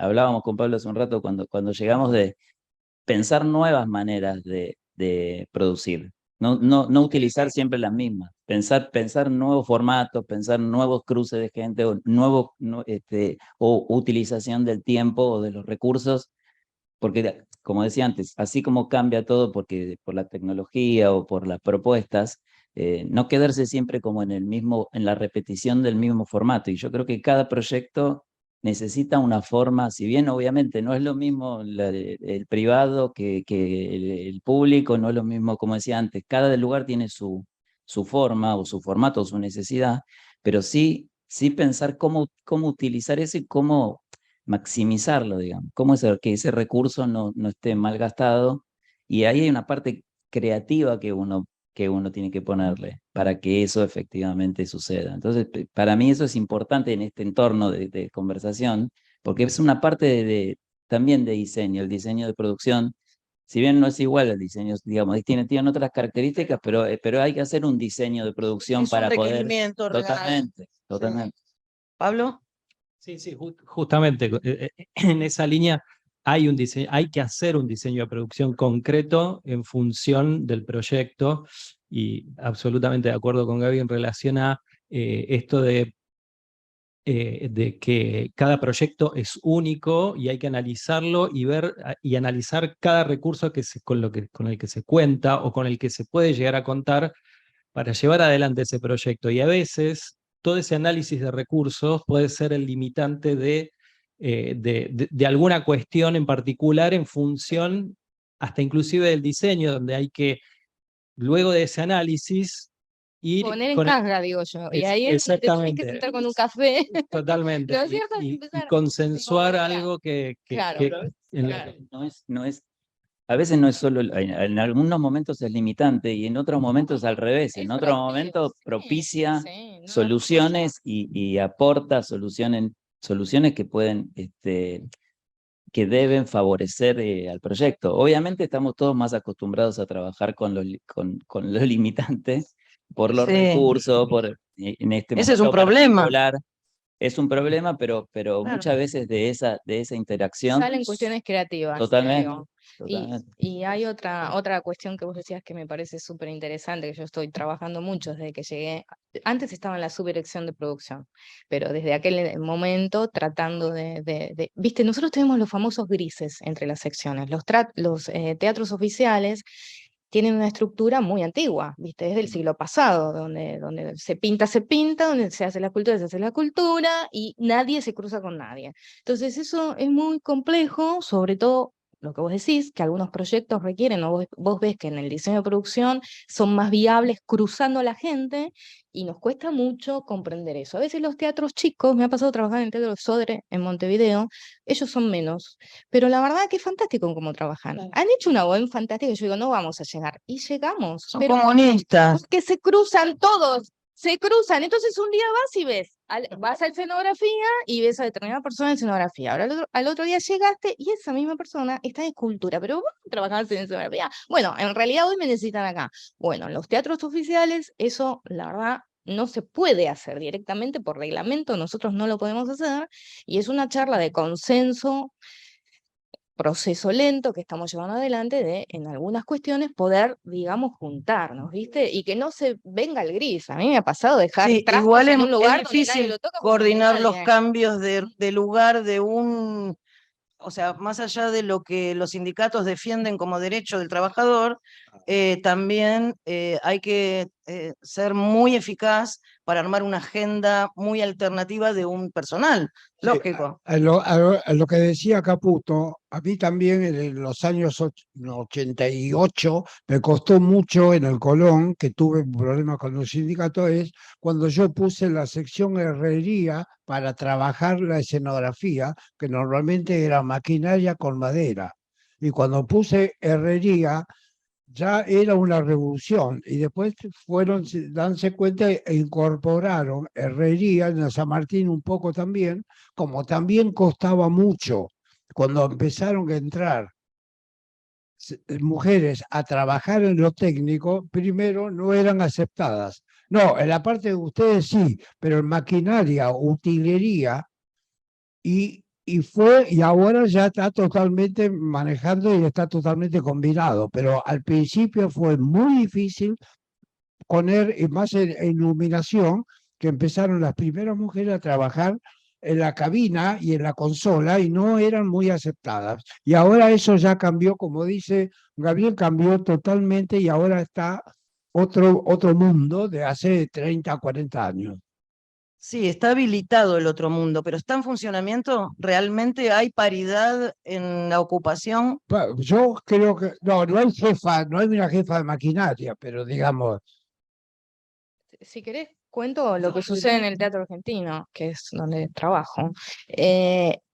hablábamos con Pablo hace un rato cuando llegamos de pensar nuevas maneras de producir. No utilizar siempre las mismas, pensar nuevos formatos, pensar nuevos cruces de gente o utilización del tiempo o de los recursos, porque como decía antes, así como cambia todo por la tecnología o por las propuestas, no quedarse siempre como en la repetición del mismo formato. Y yo creo que cada proyecto necesita una forma, si bien obviamente no es lo mismo el privado que el público, no es lo mismo, como decía antes, cada lugar tiene su forma o su formato o su necesidad, pero sí pensar cómo utilizar eso y cómo maximizarlo, digamos, cómo que ese recurso no esté mal gastado, y ahí hay una parte creativa que uno tiene que ponerle para que eso efectivamente suceda. Entonces, para mí eso es importante en este entorno de conversación, porque es una parte también de diseño, el diseño de producción, si bien no es igual al diseño, digamos, tienen otras características, pero hay que hacer un diseño de producción Es un para poder... requerimiento real. Totalmente. ¿Pablo? Sí, justamente en esa línea hay que hacer un diseño de producción concreto en función del proyecto, y absolutamente de acuerdo con Gaby en relación a esto de que cada proyecto es único y hay que analizarlo y y analizar cada recurso con el que se cuenta o con el que se puede llegar a contar para llevar adelante ese proyecto. Y a veces todo ese análisis de recursos puede ser el limitante de alguna cuestión en particular en función hasta inclusive del diseño, donde hay que, luego de ese análisis, ir Poner en carga, digo yo. Y ahí es donde te tenés que sentar con un café. Totalmente. ¿No es cierto? Y Empezar, consensuar tipo, algo claro, No es, a veces no es solo, en algunos momentos es limitante y en otros momentos al revés. En otros momentos propicia soluciones y aporta soluciones que pueden, que deben favorecer al proyecto. Obviamente estamos todos más acostumbrados a trabajar con los limitantes por los recursos, en este Ese es un momento problema. particular. Es un problema, pero muchas veces de esa interacción... Salen cuestiones creativas. Totalmente. Digo. Y hay otra cuestión que vos decías que me parece súper interesante, que yo estoy trabajando mucho desde que llegué. Antes estaba en la subdirección de producción, pero desde aquel momento tratando viste, nosotros tenemos los famosos grises entre las secciones, los teatros oficiales tienen una estructura muy antigua, ¿viste? Es del siglo pasado, donde se pinta, donde se hace la cultura, y nadie se cruza con nadie. Entonces eso es muy complejo, sobre todo lo que vos decís, que algunos proyectos requieren, o vos ves que en el diseño de producción son más viables cruzando a la gente, y nos cuesta mucho comprender eso. A veces los teatros chicos, me ha pasado trabajar en el Teatro Sodre en Montevideo, ellos son menos, pero la verdad que es fantástico cómo trabajan. Claro. Han hecho una web fantástica, y yo digo, no vamos a llegar, y llegamos. Son Pero comunistas. porque se cruzan todos, se cruzan. Entonces un día vas y ves, vas a escenografía y ves a determinada persona en escenografía. Ahora al otro día llegaste y esa misma persona está en escultura, pero vos trabajabas en escenografía. Bueno, en realidad hoy me necesitan acá. Bueno, en los teatros oficiales eso, la verdad, no se puede hacer directamente por reglamento, nosotros no lo podemos hacer, y es una charla de consenso, proceso lento que estamos llevando adelante de, en algunas cuestiones, poder, digamos, juntarnos, ¿viste? Y que no se venga el gris. A mí me ha pasado dejar Sí, trastos igual en un es lugar donde nadie difícil lo toca porque coordinar los nadie. cambios de lugar de un, o sea, más allá de lo que los sindicatos defienden como derecho del trabajador, también hay que ser muy eficaz para armar una agenda muy alternativa de un personal, Sí, lógico. a lo que decía Caputo, a mí también en los años 88 me costó mucho en el Colón, que tuve problemas con los sindicatos, es cuando yo puse la sección herrería para trabajar la escenografía, que normalmente era maquinaria con madera. Y cuando puse herrería, ya era una revolución, y después fueron, danse cuenta e incorporaron herrería en San Martín un poco también, como también costaba mucho cuando empezaron a entrar mujeres a trabajar en lo técnico, primero no eran aceptadas. No, en la parte de ustedes sí, pero en maquinaria, utilería, y ahora ya está totalmente manejando y está totalmente combinado, pero al principio fue muy difícil poner, y más en iluminación, que empezaron las primeras mujeres a trabajar en la cabina y en la consola y no eran muy aceptadas. Y ahora eso ya cambió, como dice Gabriel, cambió totalmente, y ahora está otro mundo de hace 30, 40 años. Sí, está habilitado el otro mundo, pero ¿está en funcionamiento? ¿Realmente hay paridad en la ocupación? Yo creo que no hay jefa, no hay una jefa de maquinaria, pero digamos, Si querés, cuento lo que sucede en el teatro argentino, que es donde trabajo.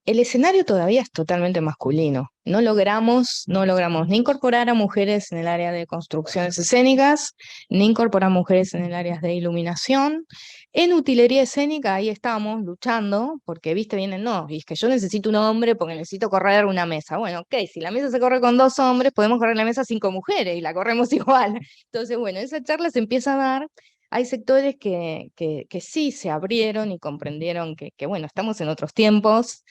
El escenario todavía es totalmente masculino. No logramos ni incorporar a mujeres en el área de construcciones escénicas, ni incorporar mujeres en el área de iluminación. En utilería escénica ahí estamos luchando, porque viste, vienen, no, y es que yo necesito un hombre porque necesito correr una mesa. Bueno, ok, si la mesa se corre con 2 hombres, podemos correr la mesa 5 mujeres y la corremos igual. Entonces, bueno, esa charla se empieza a dar. Hay sectores que sí se abrieron y comprendieron que, bueno, estamos en otros tiempos,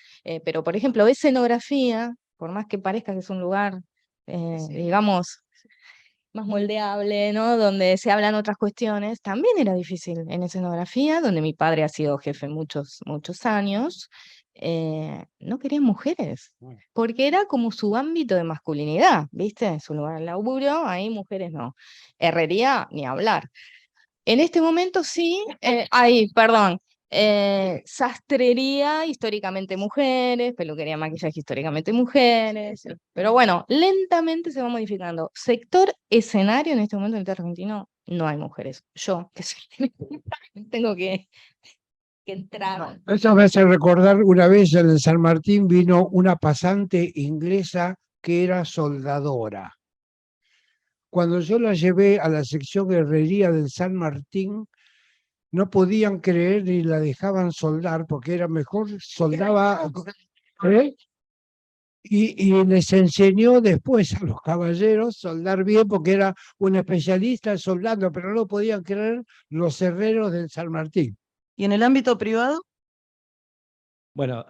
pero por ejemplo, escenografía, por más que parezca que es un lugar, digamos, más moldeable, ¿no? Donde se hablan otras cuestiones, también era difícil en escenografía, donde mi padre ha sido jefe muchos, muchos años. No querían mujeres, porque era como su ámbito de masculinidad, ¿viste? Su lugar de laburo, ahí mujeres no. Herrería, ni hablar. En este momento sí, perdón, sastrería históricamente mujeres, peluquería, maquillaje históricamente mujeres, pero bueno, lentamente se va modificando. Sector escenario en este momento en el teatro argentino no hay mujeres. Yo, que soy, tengo que entrar. eso me hace recordar una vez en el San Martín vino una pasante inglesa que era soldadora. Cuando yo la llevé a la sección de herrería del San Martín, no podían creer ni la dejaban soldar porque era mejor, soldaba. ¿eh? Y les enseñó después a los caballeros soldar bien porque era un especialista en soldando, pero no podían creer los herreros del San Martín. ¿Y en el ámbito privado? Bueno,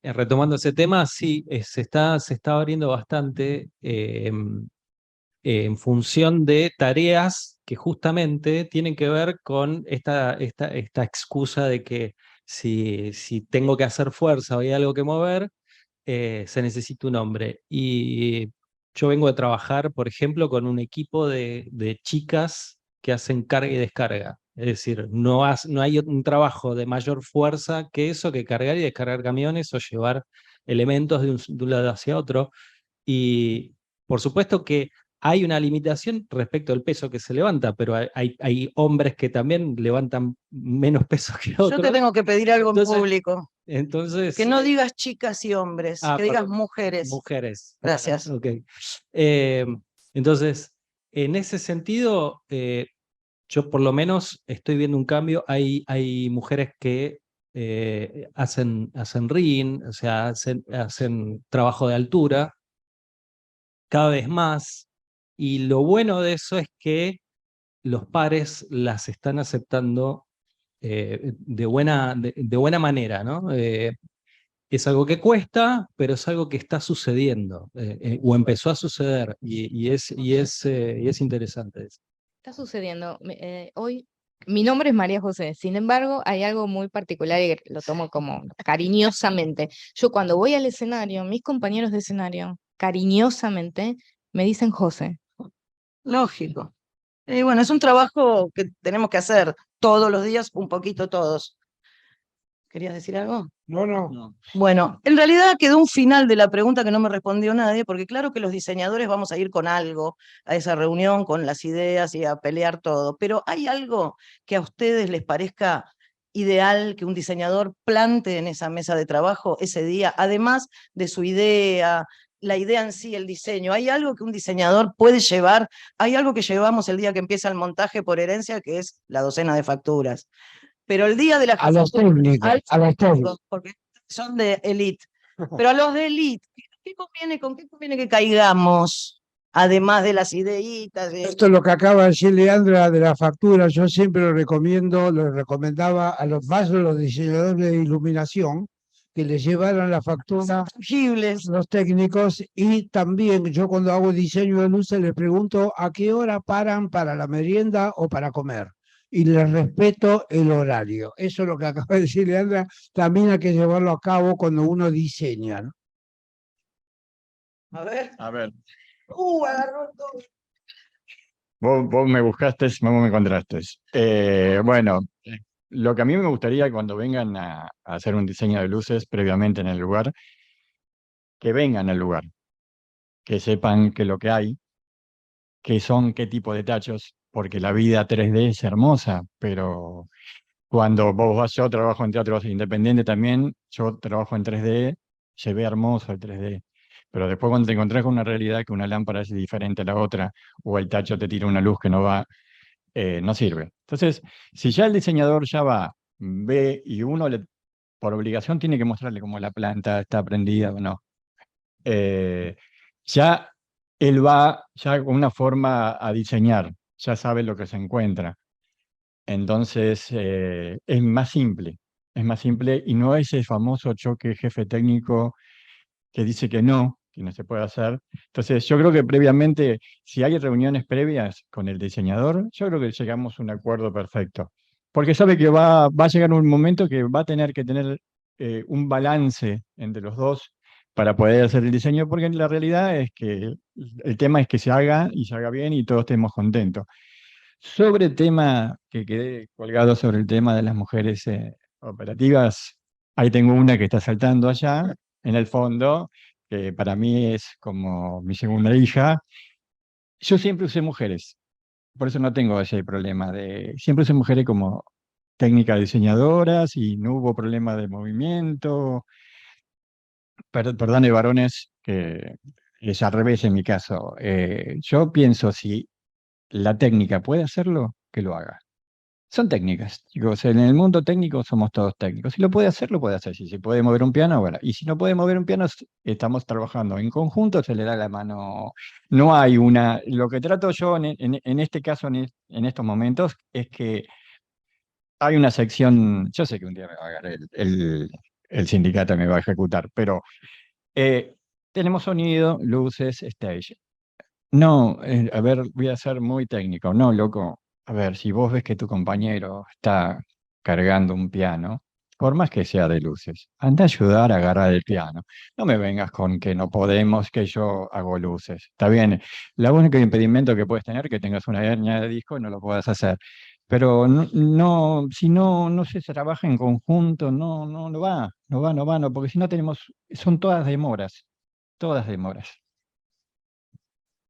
retomando ese tema, sí, se está abriendo bastante en función de tareas que justamente tienen que ver con esta excusa de que si tengo que hacer fuerza o hay algo que mover, se necesita un hombre. Y yo vengo de trabajar, por ejemplo, con un equipo de chicas que hacen carga y descarga. Es decir, no hay un trabajo de mayor fuerza que eso, que cargar y descargar camiones o llevar elementos de un lado hacia otro. Y por supuesto que hay una limitación respecto al peso que se levanta, pero hay hombres que también levantan menos peso que Yo te otros. tengo que pedir algo en Entonces, público. entonces Que no digas chicas y hombres, que digas perdón, mujeres. mujeres. Gracias. Ok. Eh, entonces, en ese sentido, yo por lo menos estoy viendo un cambio. Hay mujeres que hacen ring, o sea, hacen trabajo de altura cada vez más. Y lo bueno de eso es que los pares las están aceptando de buena manera, ¿no? Es algo que cuesta, pero es algo que está sucediendo, o empezó a suceder, y es interesante eso. Está sucediendo. Hoy, mi nombre es María José, sin embargo, hay algo muy particular y lo tomo como cariñosamente. Yo cuando voy al escenario, mis compañeros de escenario, cariñosamente, me dicen José. Lógico. Bueno, es un trabajo que tenemos que hacer todos los días, un poquito todos. ¿Querías decir algo? No, no. No. Bueno, en realidad quedó un final de la pregunta que no me respondió nadie, porque claro que los diseñadores vamos a ir con algo a esa reunión, con las ideas y a pelear todo, pero ¿hay algo que a ustedes les parezca ideal que un diseñador plante en esa mesa de trabajo ese día, además de su idea, la idea en sí, el diseño? ¿Hay algo que un diseñador puede llevar? ¿Hay algo que llevamos el día que empieza el montaje por herencia, que es la docena de facturas? Pero el día de la A los técnicos, a los técnicos. porque son de elite. Pero a los de elite, ¿con qué conviene que caigamos? Además de las ideitas. Esto es lo que acaba de decir Leandra de la factura. Yo siempre lo recomendaba a los diseñadores de iluminación, que les llevaran la factura Tangibles. los técnicos, y también yo cuando hago diseño de luces les pregunto a qué hora paran para la merienda o para comer. Y les respeto el horario. Eso es lo que acaba de decir Leandra. También hay que llevarlo a cabo cuando uno diseña, ¿no? A ver. A ver, Agarró todo. vos me buscaste, vos me encontraste. Bueno, lo que a mí me gustaría cuando vengan a hacer un diseño de luces previamente en el lugar, que vengan al lugar, que sepan que lo que hay, qué son, qué tipo de tachos, porque la vida 3D es hermosa, pero cuando vos vas, yo trabajo en teatro independiente también, yo trabajo en 3D, se ve hermoso el 3D, pero después cuando te encontrás con una realidad que una lámpara es diferente a la otra, o el tacho te tira una luz que no va, no sirve. Entonces, si ya el diseñador ya va, ve, y uno por obligación tiene que mostrarle cómo la planta está prendida o no, ya él va ya con una forma a diseñar, ya sabe lo que se encuentra. Entonces, es más simple y no es ese famoso choque jefe técnico que dice que no se puede hacer. Entonces, yo creo que previamente, si hay reuniones previas con el diseñador, yo creo que llegamos a un acuerdo perfecto. Porque sabe que va a llegar un momento que va a tener que tener un balance entre los dos para poder hacer el diseño, porque la realidad es que el tema es que se haga y se haga bien y todos estemos contentos. Sobre el tema que quedé colgado sobre el tema de las mujeres operativas, ahí tengo una que está saltando allá, en el fondo, que para mí es como mi segunda hija. Yo siempre usé mujeres, por eso no tengo ese problema siempre usé mujeres como técnicas diseñadoras y no hubo problema de movimiento. Perdone, varones, que es al revés en mi caso. Yo pienso, si la técnica puede hacerlo, que lo haga. Son técnicas, chicos. En el mundo técnico somos todos técnicos. Si lo puede hacer, lo puede hacer. Si se puede mover un piano, bueno. Y si no puede mover un piano, estamos trabajando en conjunto, se le da la mano. No hay una. Lo que trato yo en este caso, en estos momentos, es que hay una sección. Yo sé que un día me va a agarrar el sindicato, me va a ejecutar, pero tenemos sonido, luces, stage. No, a ver, voy a ser muy técnico. No, loco. A ver, si vos ves que tu compañero está cargando un piano, por más que sea de luces, anda a ayudar a agarrar el piano. No me vengas con que no podemos, que yo hago luces. Está bien, el único impedimento que puedes tener es que tengas una hernia de disco y no lo puedas hacer. Pero si no se trabaja en conjunto, no va, no, porque si no son todas demoras, todas demoras.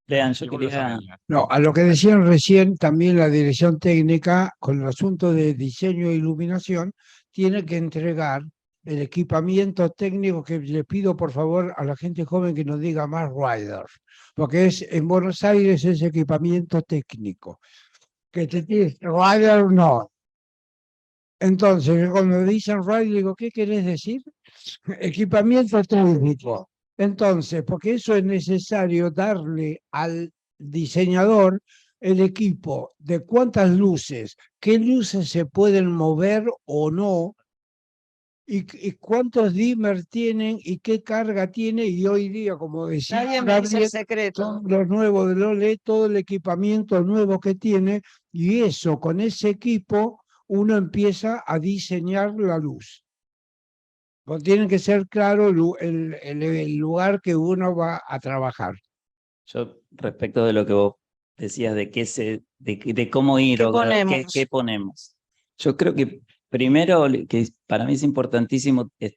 Lean, yo Y vos lo quería, sabés, Lean. No, a lo que decían recién, también la dirección técnica, con el asunto de diseño e iluminación, tiene que entregar el equipamiento técnico que le pido por favor a la gente joven que nos diga más rider, porque en Buenos Aires es equipamiento técnico. Que te dice rider no. Entonces, cuando dicen rider, digo, ¿qué querés decir? Equipamiento técnico. Entonces, porque eso es necesario darle al diseñador el equipo de cuántas luces, qué luces se pueden mover o no, y cuántos dimmer tienen y qué carga tiene. Y hoy día, como decía Nadie me dice el Gabriel, secreto. son los nuevos de Lole, todo el equipamiento nuevo que tiene, y eso, con ese equipo, uno empieza a diseñar la luz. Pues tiene que ser claro el lugar que uno va a trabajar. yo respecto de lo que vos decías de cómo ir ¿Qué o ponemos? qué ponemos. Yo creo que primero, que para mí es importantísimo, es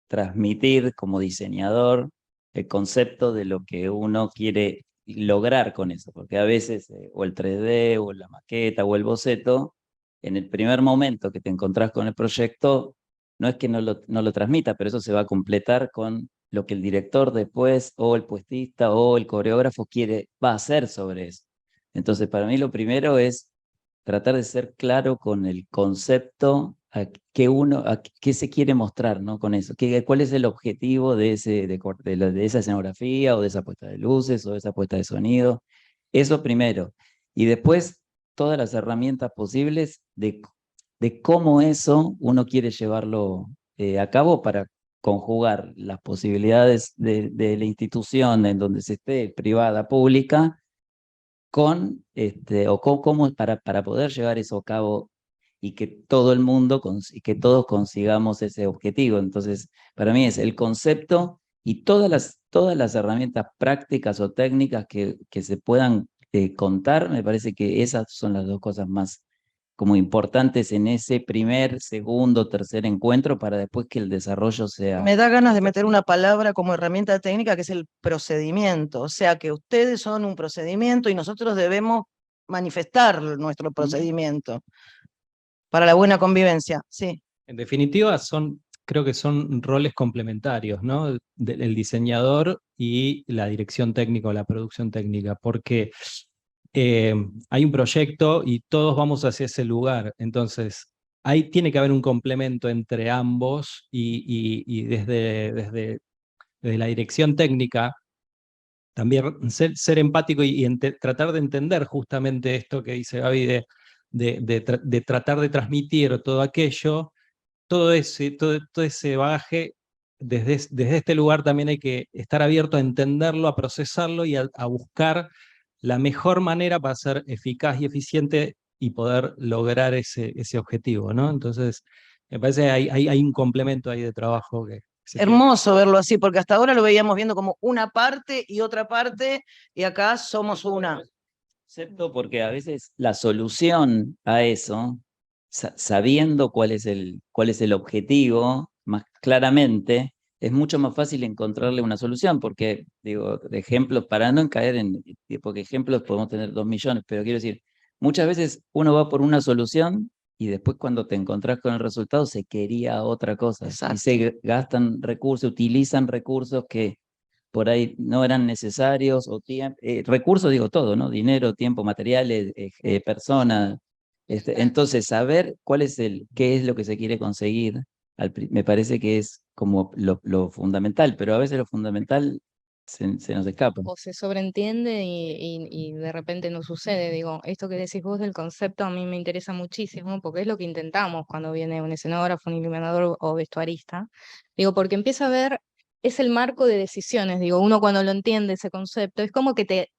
transmitir como diseñador el concepto de lo que uno quiere lograr con eso, porque a veces o el 3D o la maqueta o el boceto, en el primer momento que te encontrás con el proyecto, no es que no lo transmita, pero eso se va a completar con lo que el director después o el puestista o el coreógrafo va a hacer sobre eso. Entonces, para mí lo primero es tratar de ser claro con el concepto a qué se quiere mostrar, ¿no? Con eso, cuál es el objetivo de esa escenografía o de esa puesta de luces o de esa puesta de sonido. Eso primero. Y después todas las herramientas posibles de cómo eso uno quiere llevarlo a cabo para conjugar las posibilidades de la institución en donde se esté, privada, pública, para poder llevar eso a cabo y que todo el mundo, y que todos consigamos ese objetivo. Entonces, para mí es el concepto y todas las herramientas prácticas o técnicas que se puedan contar, me parece que esas son las dos cosas más como importantes en ese primer, segundo, tercer encuentro para después que el desarrollo sea... Me da ganas de meter una palabra como herramienta técnica que es el procedimiento. O sea que ustedes son un procedimiento y nosotros debemos manifestar nuestro procedimiento para la buena convivencia. Sí. En definitiva, creo que son roles complementarios, ¿no? El diseñador y la dirección técnica o la producción técnica, porque hay un proyecto y todos vamos hacia ese lugar. Entonces, ahí tiene que haber un complemento entre ambos y desde la dirección técnica, también ser empático y tratar de entender justamente esto que dice Gaby, de tratar de transmitir todo aquello, todo ese bagaje. Desde este lugar también hay que estar abierto a entenderlo, a procesarlo y a buscar la mejor manera para ser eficaz y eficiente y poder lograr ese objetivo, ¿no? Entonces, me parece que hay un complemento ahí de trabajo que se tiene. Hermoso verlo así, porque hasta ahora lo veíamos viendo como una parte y otra parte, y acá somos una. Excepto porque a veces la solución a eso, sabiendo cuál es el objetivo más claramente, es mucho más fácil encontrarle una solución, porque, digo, de ejemplos, para no caer porque ejemplos podemos tener 2 millones, pero quiero decir, muchas veces uno va por una solución y después cuando te encontrás con el resultado se quería otra cosa. Exacto. Y se gastan recursos, utilizan recursos que por ahí no eran necesarios, o recursos, digo todo, ¿no? Dinero, tiempo, materiales, personas. Entonces, saber qué es lo que se quiere conseguir, me parece que es como lo fundamental, pero a veces lo fundamental se nos escapa. O se sobreentiende y de repente no sucede. Digo, esto que decís vos del concepto a mí me interesa muchísimo porque es lo que intentamos cuando viene un escenógrafo, un iluminador o vestuarista. Digo, porque empieza a ver, es el marco de decisiones. Digo, uno cuando lo entiende ese concepto, es como que te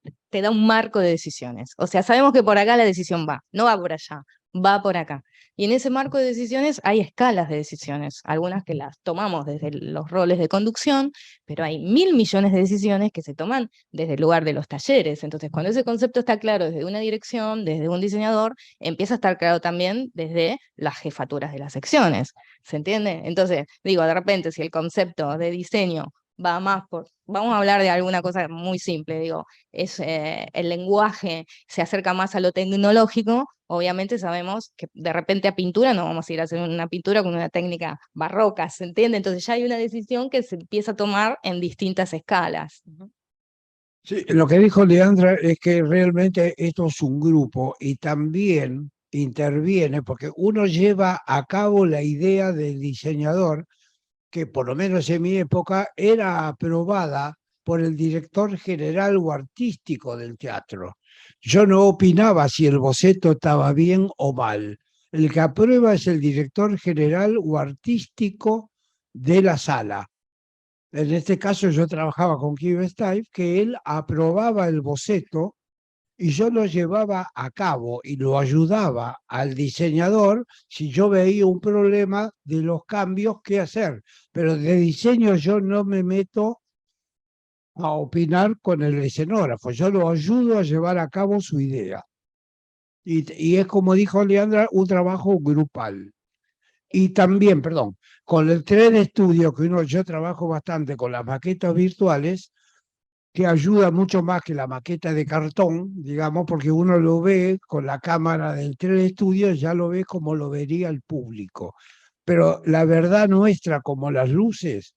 da un marco de decisiones. O sea, sabemos que por acá la decisión va, no va por allá. va por acá. Y en ese marco de decisiones hay escalas de decisiones, algunas que las tomamos desde los roles de conducción, pero hay 1.000 millones de decisiones que se toman desde el lugar de los talleres. Entonces, cuando ese concepto está claro desde una dirección, desde un diseñador, empieza a estar claro también desde las jefaturas de las secciones. ¿Se entiende? Entonces, digo, de repente, si el concepto de diseño va más por, vamos a hablar de alguna cosa muy simple, digo, es el lenguaje se acerca más a lo tecnológico, obviamente sabemos que de repente a pintura no vamos a ir a hacer una pintura con una técnica barroca, ¿se entiende? Entonces ya hay una decisión que se empieza a tomar en distintas escalas. Sí, lo que dijo Leandra es que realmente esto es un grupo y también interviene porque uno lleva a cabo la idea del diseñador, que por lo menos en mi época era aprobada por el director general o artístico del teatro. Yo no opinaba si el boceto estaba bien o mal. El que aprueba es el director general o artístico de la sala. En este caso yo trabajaba con Kiva Stipe, que él aprobaba el boceto y yo lo llevaba a cabo y lo ayudaba al diseñador si yo veía un problema de los cambios que hacer. Pero de diseño yo no me meto a opinar con el escenógrafo, yo lo ayudo a llevar a cabo su idea. Y es como dijo Leandra, un trabajo grupal. Y también, perdón, con el 3D Studio, que yo trabajo bastante con las maquetas virtuales, que ayuda mucho más que la maqueta de cartón, digamos, porque uno lo ve con la cámara del 3D Studio, ya lo ve como lo vería el público. Pero la verdad nuestra, como las luces,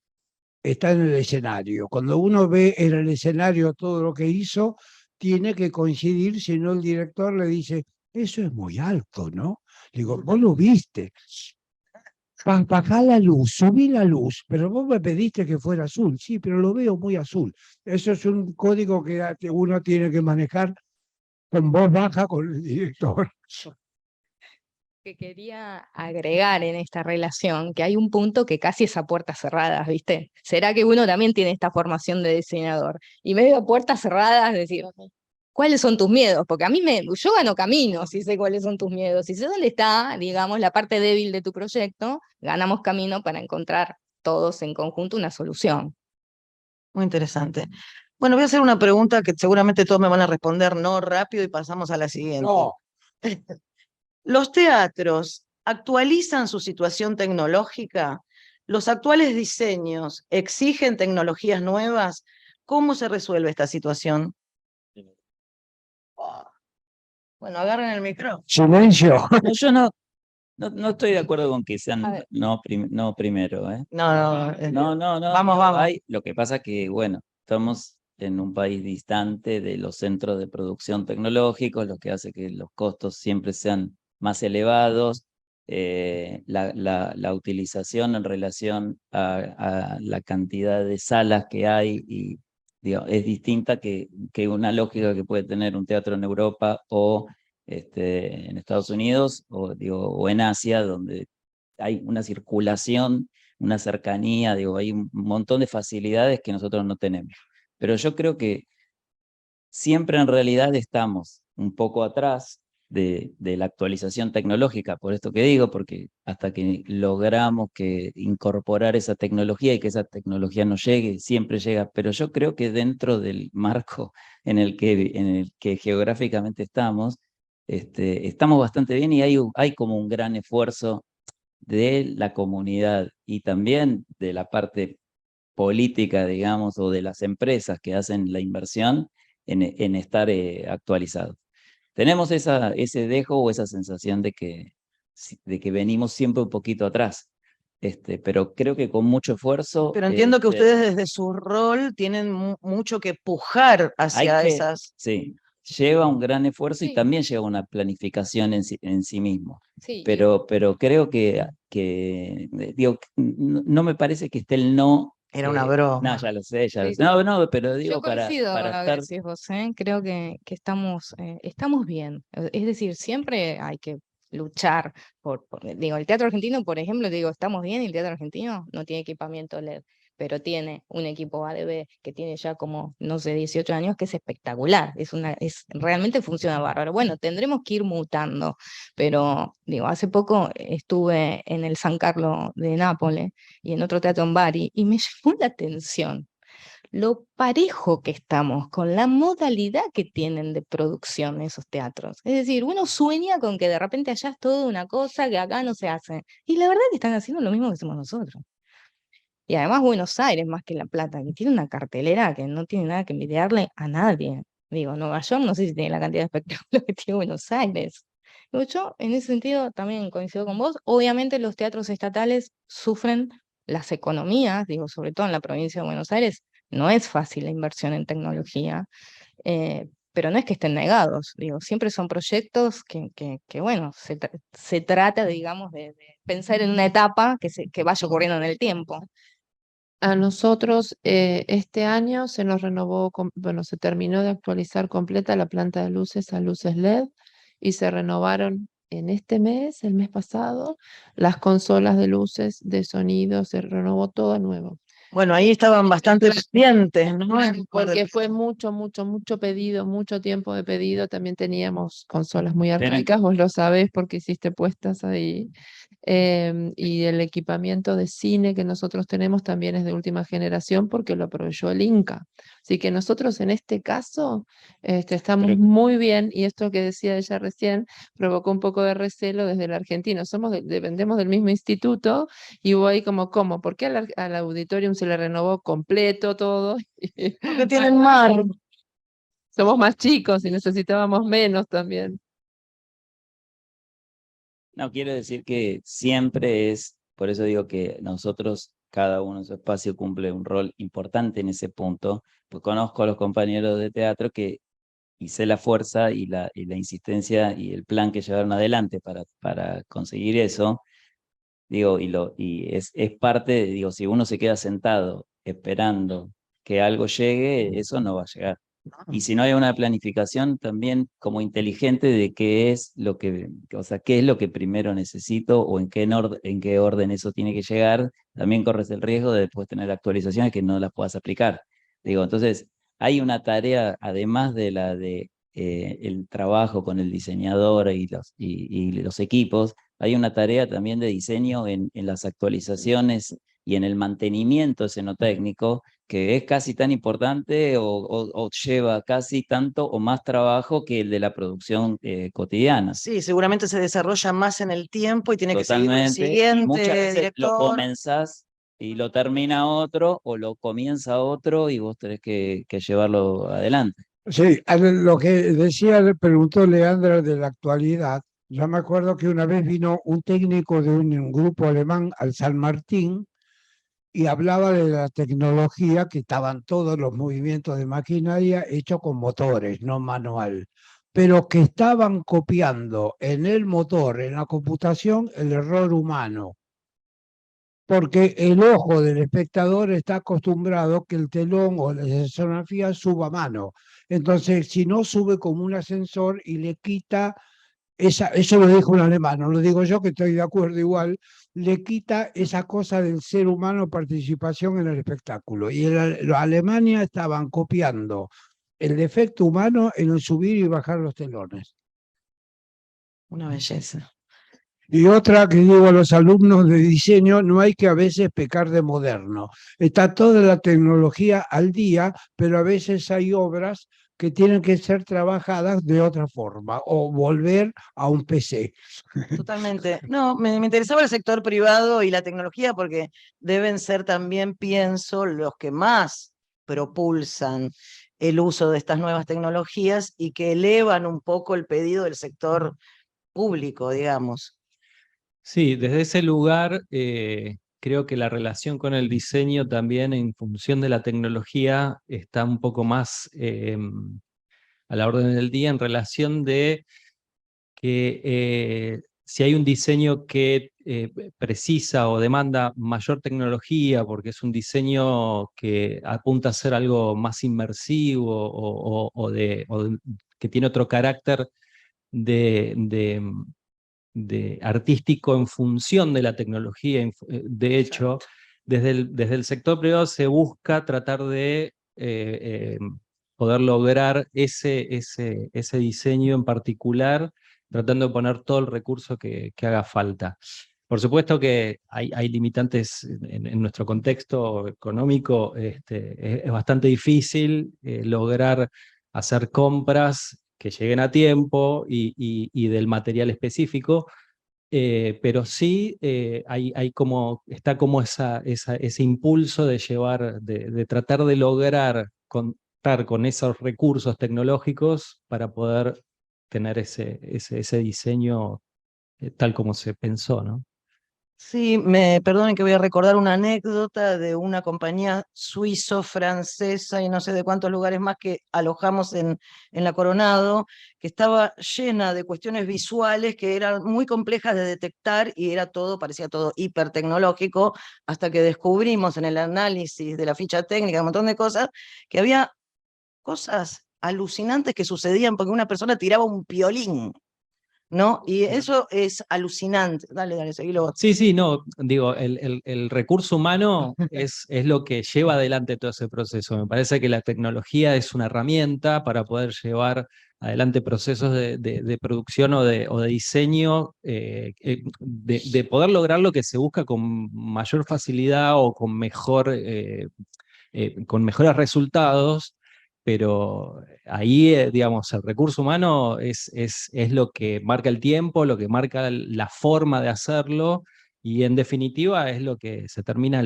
está en el escenario. Cuando uno ve en el escenario todo lo que hizo, tiene que coincidir, si no el director le dice, eso es muy alto, ¿no? Digo, vos lo viste. Bajá la luz, subí la luz, pero vos me pediste que fuera azul. Sí, pero lo veo muy azul. Eso es un código que uno tiene que manejar con voz baja con el director. Que quería agregar en esta relación, que hay un punto que casi es a puertas cerradas, ¿viste? ¿Será que uno también tiene esta formación de diseñador? Y medio a puertas cerradas, decir, ¿cuáles son tus miedos? Porque a mí yo gano camino si sé cuáles son tus miedos. Si sé dónde está, digamos, la parte débil de tu proyecto, ganamos camino para encontrar todos en conjunto una solución. Muy interesante. Bueno, voy a hacer una pregunta que seguramente todos me van a responder no rápido y pasamos a la siguiente. No, ¿Los teatros actualizan su situación tecnológica? ¿Los actuales diseños exigen tecnologías nuevas? ¿Cómo se resuelve esta situación? Bueno, agarren el micrófono. silencio. No, yo no estoy de acuerdo con que A sean ver. no primero, ¿eh? No, No, vamos, digo, vamos. lo que pasa que, bueno, estamos en un país distante de los centros de producción tecnológicos, lo que hace que los costos siempre sean más elevados. La utilización en relación a la cantidad de salas que hay y, digo, es distinta que una lógica que puede tener un teatro en Europa o en Estados Unidos o en Asia, donde hay una circulación, una cercanía, hay un montón de facilidades que nosotros no tenemos. Pero yo creo que siempre en realidad estamos un poco atrás de la actualización tecnológica, por esto que digo, porque hasta que logramos incorporar esa tecnología y que esa tecnología nos llegue, siempre llega, pero yo creo que dentro del marco en el que geográficamente estamos, estamos bastante bien y hay como un gran esfuerzo de la comunidad y también de la parte política, digamos, o de las empresas que hacen la inversión en estar actualizados. Tenemos ese dejo o esa sensación de que venimos siempre un poquito atrás, pero creo que con mucho esfuerzo. Pero entiendo que ustedes desde su rol tienen mucho que pujar hacia esas... Sí, lleva un gran esfuerzo y Sí. también lleva una planificación en sí mismo. Sí, Pero creo que digo, no me parece que esté el no. Era una broma. No, ya lo sé, ya lo Sí, sé. No, pero digo yo coincido para con lo que estar. decís vos, ¿eh? Creo que estamos bien. Es decir, siempre hay que luchar digo, el teatro argentino, por ejemplo, digo, estamos bien y el teatro argentino no tiene equipamiento LED. pero tiene un equipo ADB que tiene ya como, no sé, 18 años, que es espectacular, realmente funciona bárbaro. Bueno, tendremos que ir mutando, pero digo, hace poco estuve en el San Carlo de Nápoles y en otro teatro en Bari, y me llamó la atención lo parejo que estamos con la modalidad que tienen de producción esos teatros. Es decir, uno sueña con que de repente allá es toda una cosa que acá no se hace. Y la verdad es que están haciendo lo mismo que hacemos nosotros. Y además Buenos Aires, más que La Plata, que tiene una cartelera que no tiene nada que envidiarle a nadie. Digo, Nueva York no sé si tiene la cantidad de espectáculos que tiene Buenos Aires. Digo, yo en ese sentido también coincido con vos. Obviamente los teatros estatales sufren las economías, digo, sobre todo en la provincia de Buenos Aires, no es fácil la inversión en tecnología, pero no es que estén negados, digo, siempre son proyectos que bueno, se trata, digamos, de pensar en una etapa que vaya ocurriendo en el tiempo. A nosotros este año se nos renovó, bueno, se terminó de actualizar completa la planta de luces a luces LED y se renovaron en este mes, el mes pasado, las consolas de luces, de sonido, se renovó todo nuevo. Bueno, ahí estaban bastante pendientes, ¿no? Porque fue mucho pedido, mucho tiempo de pedido. También teníamos consolas muy arcaicas, vos lo sabés porque hiciste puestas ahí. Y el equipamiento de cine que nosotros tenemos también es de última generación porque lo proveyó el Inca. Así que nosotros en este caso estamos muy bien, y esto que decía ella recién provocó un poco de recelo desde el argentino. Dependemos del mismo instituto y hubo ahí como, ¿cómo? ¿Por qué al auditorium se le renovó completo todo? Porque tienen mar. Somos más chicos y necesitábamos menos también. No, quiero decir que siempre es, por eso digo que nosotros, cada uno en su espacio cumple un rol importante en ese punto, pues conozco a los compañeros de teatro que hice la fuerza y la insistencia y el plan que llevaron adelante para conseguir eso, digo, y es parte, digo, si uno se queda sentado esperando que algo llegue, eso no va a llegar. Y si no hay una planificación también como inteligente de qué es lo que, o sea, qué es lo que primero necesito o en qué orden eso tiene que llegar, también corres el riesgo de después tener actualizaciones que no las puedas aplicar. Digo, entonces, hay una tarea, además de la de el trabajo con el diseñador y los equipos, hay una tarea también de diseño en las actualizaciones y en el mantenimiento escenotécnico, que es casi tan importante o lleva casi tanto o más trabajo que el de la producción cotidiana. Sí, seguramente se desarrolla más en el tiempo y tiene que seguir un Totalmente. siguiente Muchas veces lo director. comenzás y lo termina otro o lo comienza otro y vos tenés que llevarlo adelante. Sí, lo que decía, preguntó Leandra de la actualidad. Yo me acuerdo que una vez vino un técnico de un grupo alemán al San Martín y hablaba de la tecnología, que estaban todos los movimientos de maquinaria hechos con motores, no manual, pero que estaban copiando en el motor, en la computación, el error humano. Porque el ojo del espectador está acostumbrado que el telón o la escenografía suba a mano. Entonces, si no, sube como un ascensor y le quita, eso lo dijo un alemán, no lo digo yo, que estoy de acuerdo igual, le quita esa cosa del ser humano, participación en el espectáculo. Y en Alemania estaban copiando el defecto humano en el subir y bajar los telones. Una belleza. Y otra que digo a los alumnos de diseño, no hay que a veces pecar de moderno. Está toda la tecnología al día, pero a veces hay obras que tienen que ser trabajadas de otra forma o volver a un PC. Totalmente. No, me interesaba el sector privado y la tecnología porque deben ser también, pienso, los que más propulsan el uso de estas nuevas tecnologías y que elevan un poco el pedido del sector público, digamos. Sí, desde ese lugar creo que la relación con el diseño también en función de la tecnología está un poco más a la orden del día en relación de que si hay un diseño que precisa o demanda mayor tecnología, porque es un diseño que apunta a ser algo más inmersivo que tiene otro carácter de artístico en función de la tecnología. De hecho, desde el sector privado se busca tratar de poder lograr ese diseño en particular, tratando de poner todo el recurso que haga falta. Por supuesto que hay limitantes en nuestro contexto económico, es bastante difícil lograr hacer compras que lleguen a tiempo y del material específico, pero sí está como ese impulso de de tratar de lograr contar con esos recursos tecnológicos para poder tener ese diseño tal como se pensó, ¿no? Sí, perdonen que voy a recordar una anécdota de una compañía suizo-francesa y no sé de cuántos lugares más que alojamos en la Coronado, que estaba llena de cuestiones visuales que eran muy complejas de detectar y parecía todo hipertecnológico, hasta que descubrimos en el análisis de la ficha técnica, un montón de cosas, que había cosas alucinantes que sucedían porque una persona tiraba un piolín, ¿no? Y eso es alucinante. Dale, seguilo vos. Sí, no, digo, el recurso humano es lo que lleva adelante todo ese proceso. Me parece que la tecnología es una herramienta para poder llevar adelante procesos de producción o de diseño, de poder lograr lo que se busca con mayor facilidad o con con mejores resultados. Pero ahí, digamos, el recurso humano es lo que marca el tiempo, lo que marca la forma de hacerlo, y en definitiva es lo que se termina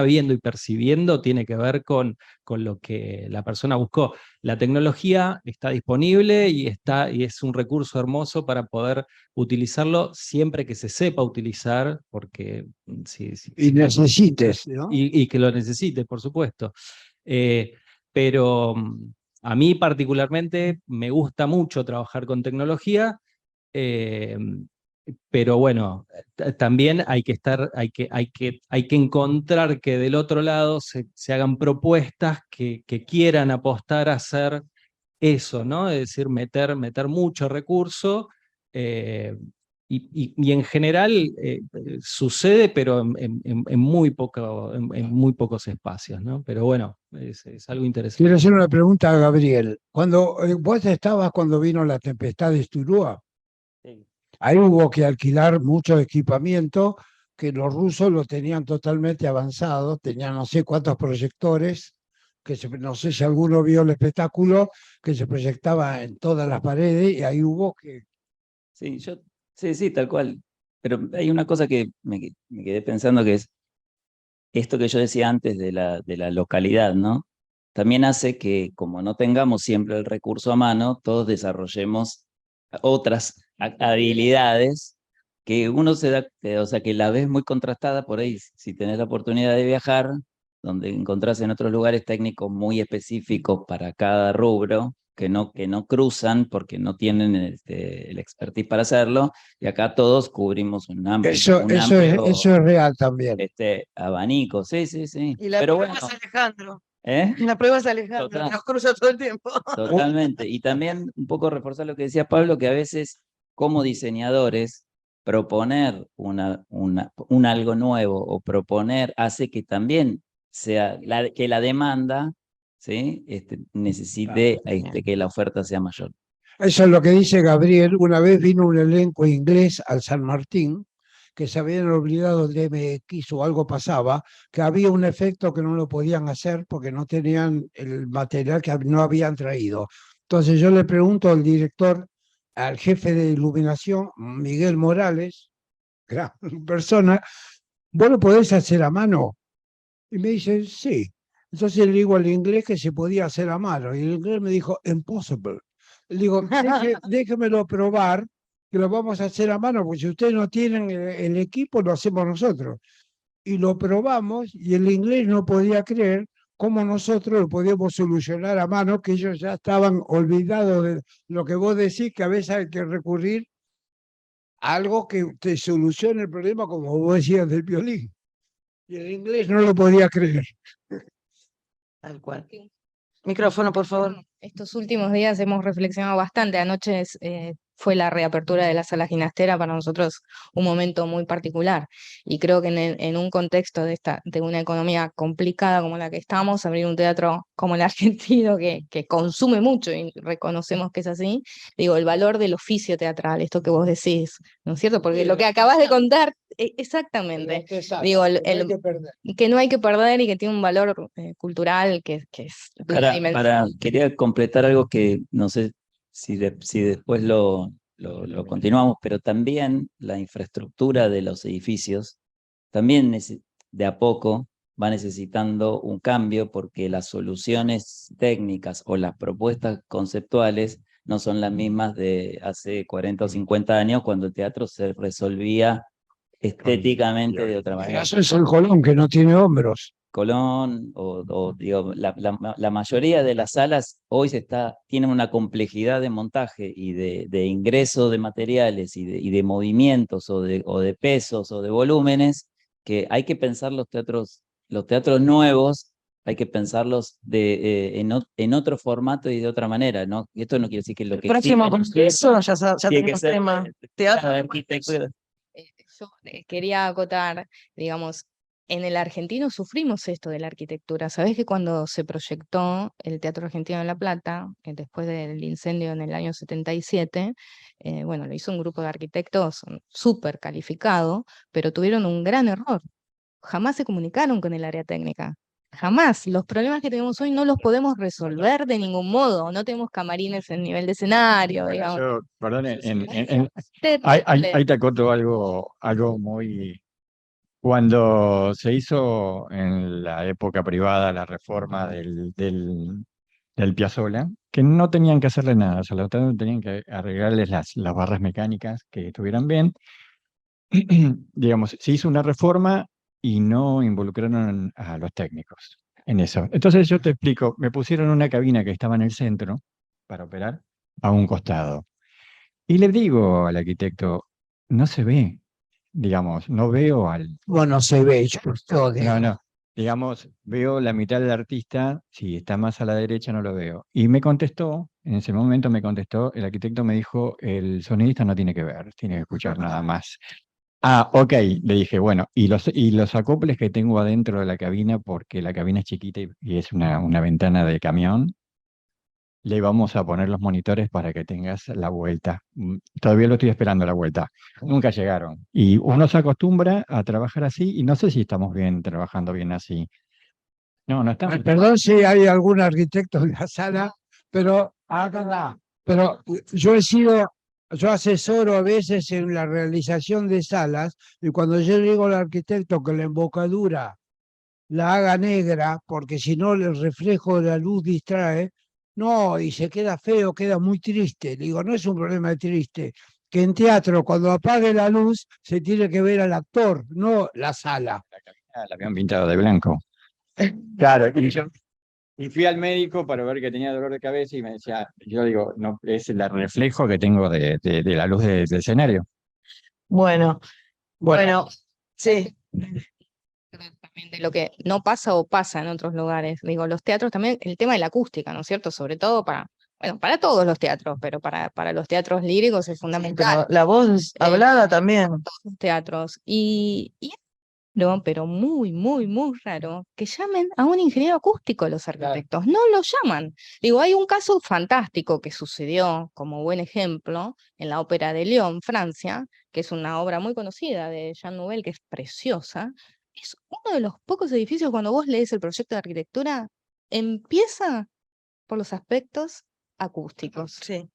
viendo y percibiendo, tiene que ver con lo que la persona buscó. La tecnología está disponible y es un recurso hermoso para poder utilizarlo siempre que se sepa utilizar, porque Y necesites, ¿no? y que lo necesite, por supuesto. Pero a mí particularmente me gusta mucho trabajar con tecnología, eh, pero bueno, también hay que encontrar que del otro lado se hagan propuestas que quieran apostar a hacer eso, ¿no? Es decir, meter mucho recurso. Y en general sucede, pero en muy pocos espacios, ¿no? Pero bueno, es algo interesante. Quiero hacer una pregunta a Gabriel. Cuando vos estabas cuando vino la tempestad de Esturúa, Sí. ahí hubo que alquilar mucho equipamiento que los rusos lo tenían totalmente avanzado, tenían no sé cuántos proyectores, no sé si alguno vio el espectáculo, que se proyectaba en todas las paredes y ahí hubo que... Sí, sí, tal cual. Pero hay una cosa que me quedé pensando, que es esto que yo decía antes de la localidad, ¿no? También hace que, como no tengamos siempre el recurso a mano, todos desarrollemos otras habilidades que uno o sea, que la ves muy contrastada por ahí. Si tenés la oportunidad de viajar, donde encontrás en otros lugares técnicos muy específicos para cada rubro, que no cruzan porque no tienen el expertise para hacerlo, y acá todos cubrimos un Eso es real también. abanico. Sí. Y la Pero prueba bueno, es Alejandro. ¿eh? La prueba es Alejandro, Total. nos cruza todo el tiempo. Totalmente. Y también un poco reforzar lo que decía Pablo, que a veces como diseñadores proponer un algo nuevo o proponer hace que también sea que la demanda, ¿sí? necesite que la oferta sea mayor. Eso es lo que dice Gabriel. Una vez vino un elenco inglés al San Martín, que se habían olvidado de MX o algo pasaba, que había un efecto que no lo podían hacer porque no tenían el material que no habían traído. Entonces yo le pregunto al director, al jefe de iluminación, Miguel Morales, gran persona, ¿vos lo podés hacer a mano? Y me dice, sí. Entonces le digo al inglés que se podía hacer a mano. Y el inglés me dijo, impossible. Le digo, déjemelo probar, que lo vamos a hacer a mano, porque si ustedes no tienen el equipo, lo hacemos nosotros. Y lo probamos y el inglés no podía creer cómo nosotros lo podíamos solucionar a mano, que ellos ya estaban olvidados de lo que vos decís, que a veces hay que recurrir a algo que te solucione el problema, como vos decías del violín. Y el inglés no lo podía creer. Tal cual. Micrófono, por favor. Estos últimos días hemos reflexionado bastante. Anoche fue la reapertura de la sala ginastera para nosotros un momento muy particular. Y creo que en un contexto de una economía complicada como la que estamos, abrir un teatro como el argentino, que consume mucho y reconocemos que es así, digo, el valor del oficio teatral, esto que vos decís, ¿no es cierto? Porque lo que acabas de contar, exactamente, digo, que no hay que perder y que tiene un valor cultural que es Quería completar algo que no sé si después lo continuamos, pero también la infraestructura de los edificios también de a poco va necesitando un cambio porque las soluciones técnicas o las propuestas conceptuales no son las mismas de hace 40 o 50 años cuando el teatro se resolvía estéticamente de otra manera. Eso es el Colón, que no tiene hombros. Colón digo, la mayoría de las salas hoy tienen una complejidad de montaje y de ingreso de materiales y de movimientos o de pesos o de volúmenes que hay que pensar los teatros nuevos, hay que pensarlos en otro formato y de otra manera, ¿no? Y esto no quiere decir que lo que Próximo congreso, ya tiene que tenemos ser tema. Teatro. arquitectura. Yo quería acotar, digamos, en el argentino sufrimos esto de la arquitectura. Sabés que cuando se proyectó el Teatro Argentino de La Plata, después del incendio en el año 77, bueno, lo hizo un grupo de arquitectos súper calificado, pero tuvieron un gran error. Jamás se comunicaron con el área técnica. Jamás. Los problemas que tenemos hoy no los podemos resolver de ningún modo. No tenemos camarines en nivel de escenario, digamos. Perdón, ahí te acoto algo muy... Cuando se hizo en la época privada la reforma del Piazzolla, que no tenían que hacerle nada, solo tenían que arreglarles las barras mecánicas que estuvieran bien, digamos, se hizo una reforma y no involucraron a los técnicos en eso. Entonces yo te explico, me pusieron una cabina que estaba en el centro para operar a un costado. Y le digo al arquitecto, no se ve, digamos, no veo al... Bueno, se ve, yo No, digamos, veo la mitad del artista, si está más a la derecha no lo veo. Y me contestó, en ese momento me contestó, el arquitecto me dijo, el sonidista no tiene que ver, tiene que escuchar nada más. Ah, ok, le dije, bueno, y los acoples que tengo adentro de la cabina, porque la cabina es chiquita y es una ventana de camión, le vamos a poner los monitores para que tengas la vuelta. Todavía lo estoy esperando la vuelta. Nunca llegaron. Y uno se acostumbra a trabajar así y no sé si estamos trabajando bien así. No estamos. Perdón si hay algún arquitecto en la sala, pero yo asesoro a veces en la realización de salas y cuando yo le digo al arquitecto que la embocadura la haga negra, porque si no el reflejo de la luz distrae, no, y se queda feo, queda muy triste. Le digo, no es un problema de triste, que en teatro cuando apague la luz se tiene que ver al actor, no la sala. La habían pintado de blanco. Claro, y fui al médico para ver que tenía dolor de cabeza y me decía, yo digo, no, es el reflejo que tengo de la luz del escenario. Bueno, sí. También de lo que no pasa o pasa en otros lugares. Digo, los teatros también, el tema de la acústica, ¿no es cierto? Sobre todo para todos los teatros, pero para los teatros líricos es fundamental. Pero la voz hablada también. Todos los teatros. Y no, pero muy, muy, muy raro que llamen a un ingeniero acústico los arquitectos. No lo llaman. Digo, hay un caso fantástico que sucedió como buen ejemplo en la Ópera de Lyon, Francia, que es una obra muy conocida de Jean Nouvel, que es preciosa. Es uno de los pocos edificios cuando vos lees el proyecto de arquitectura, empieza por los aspectos acústicos. Sí.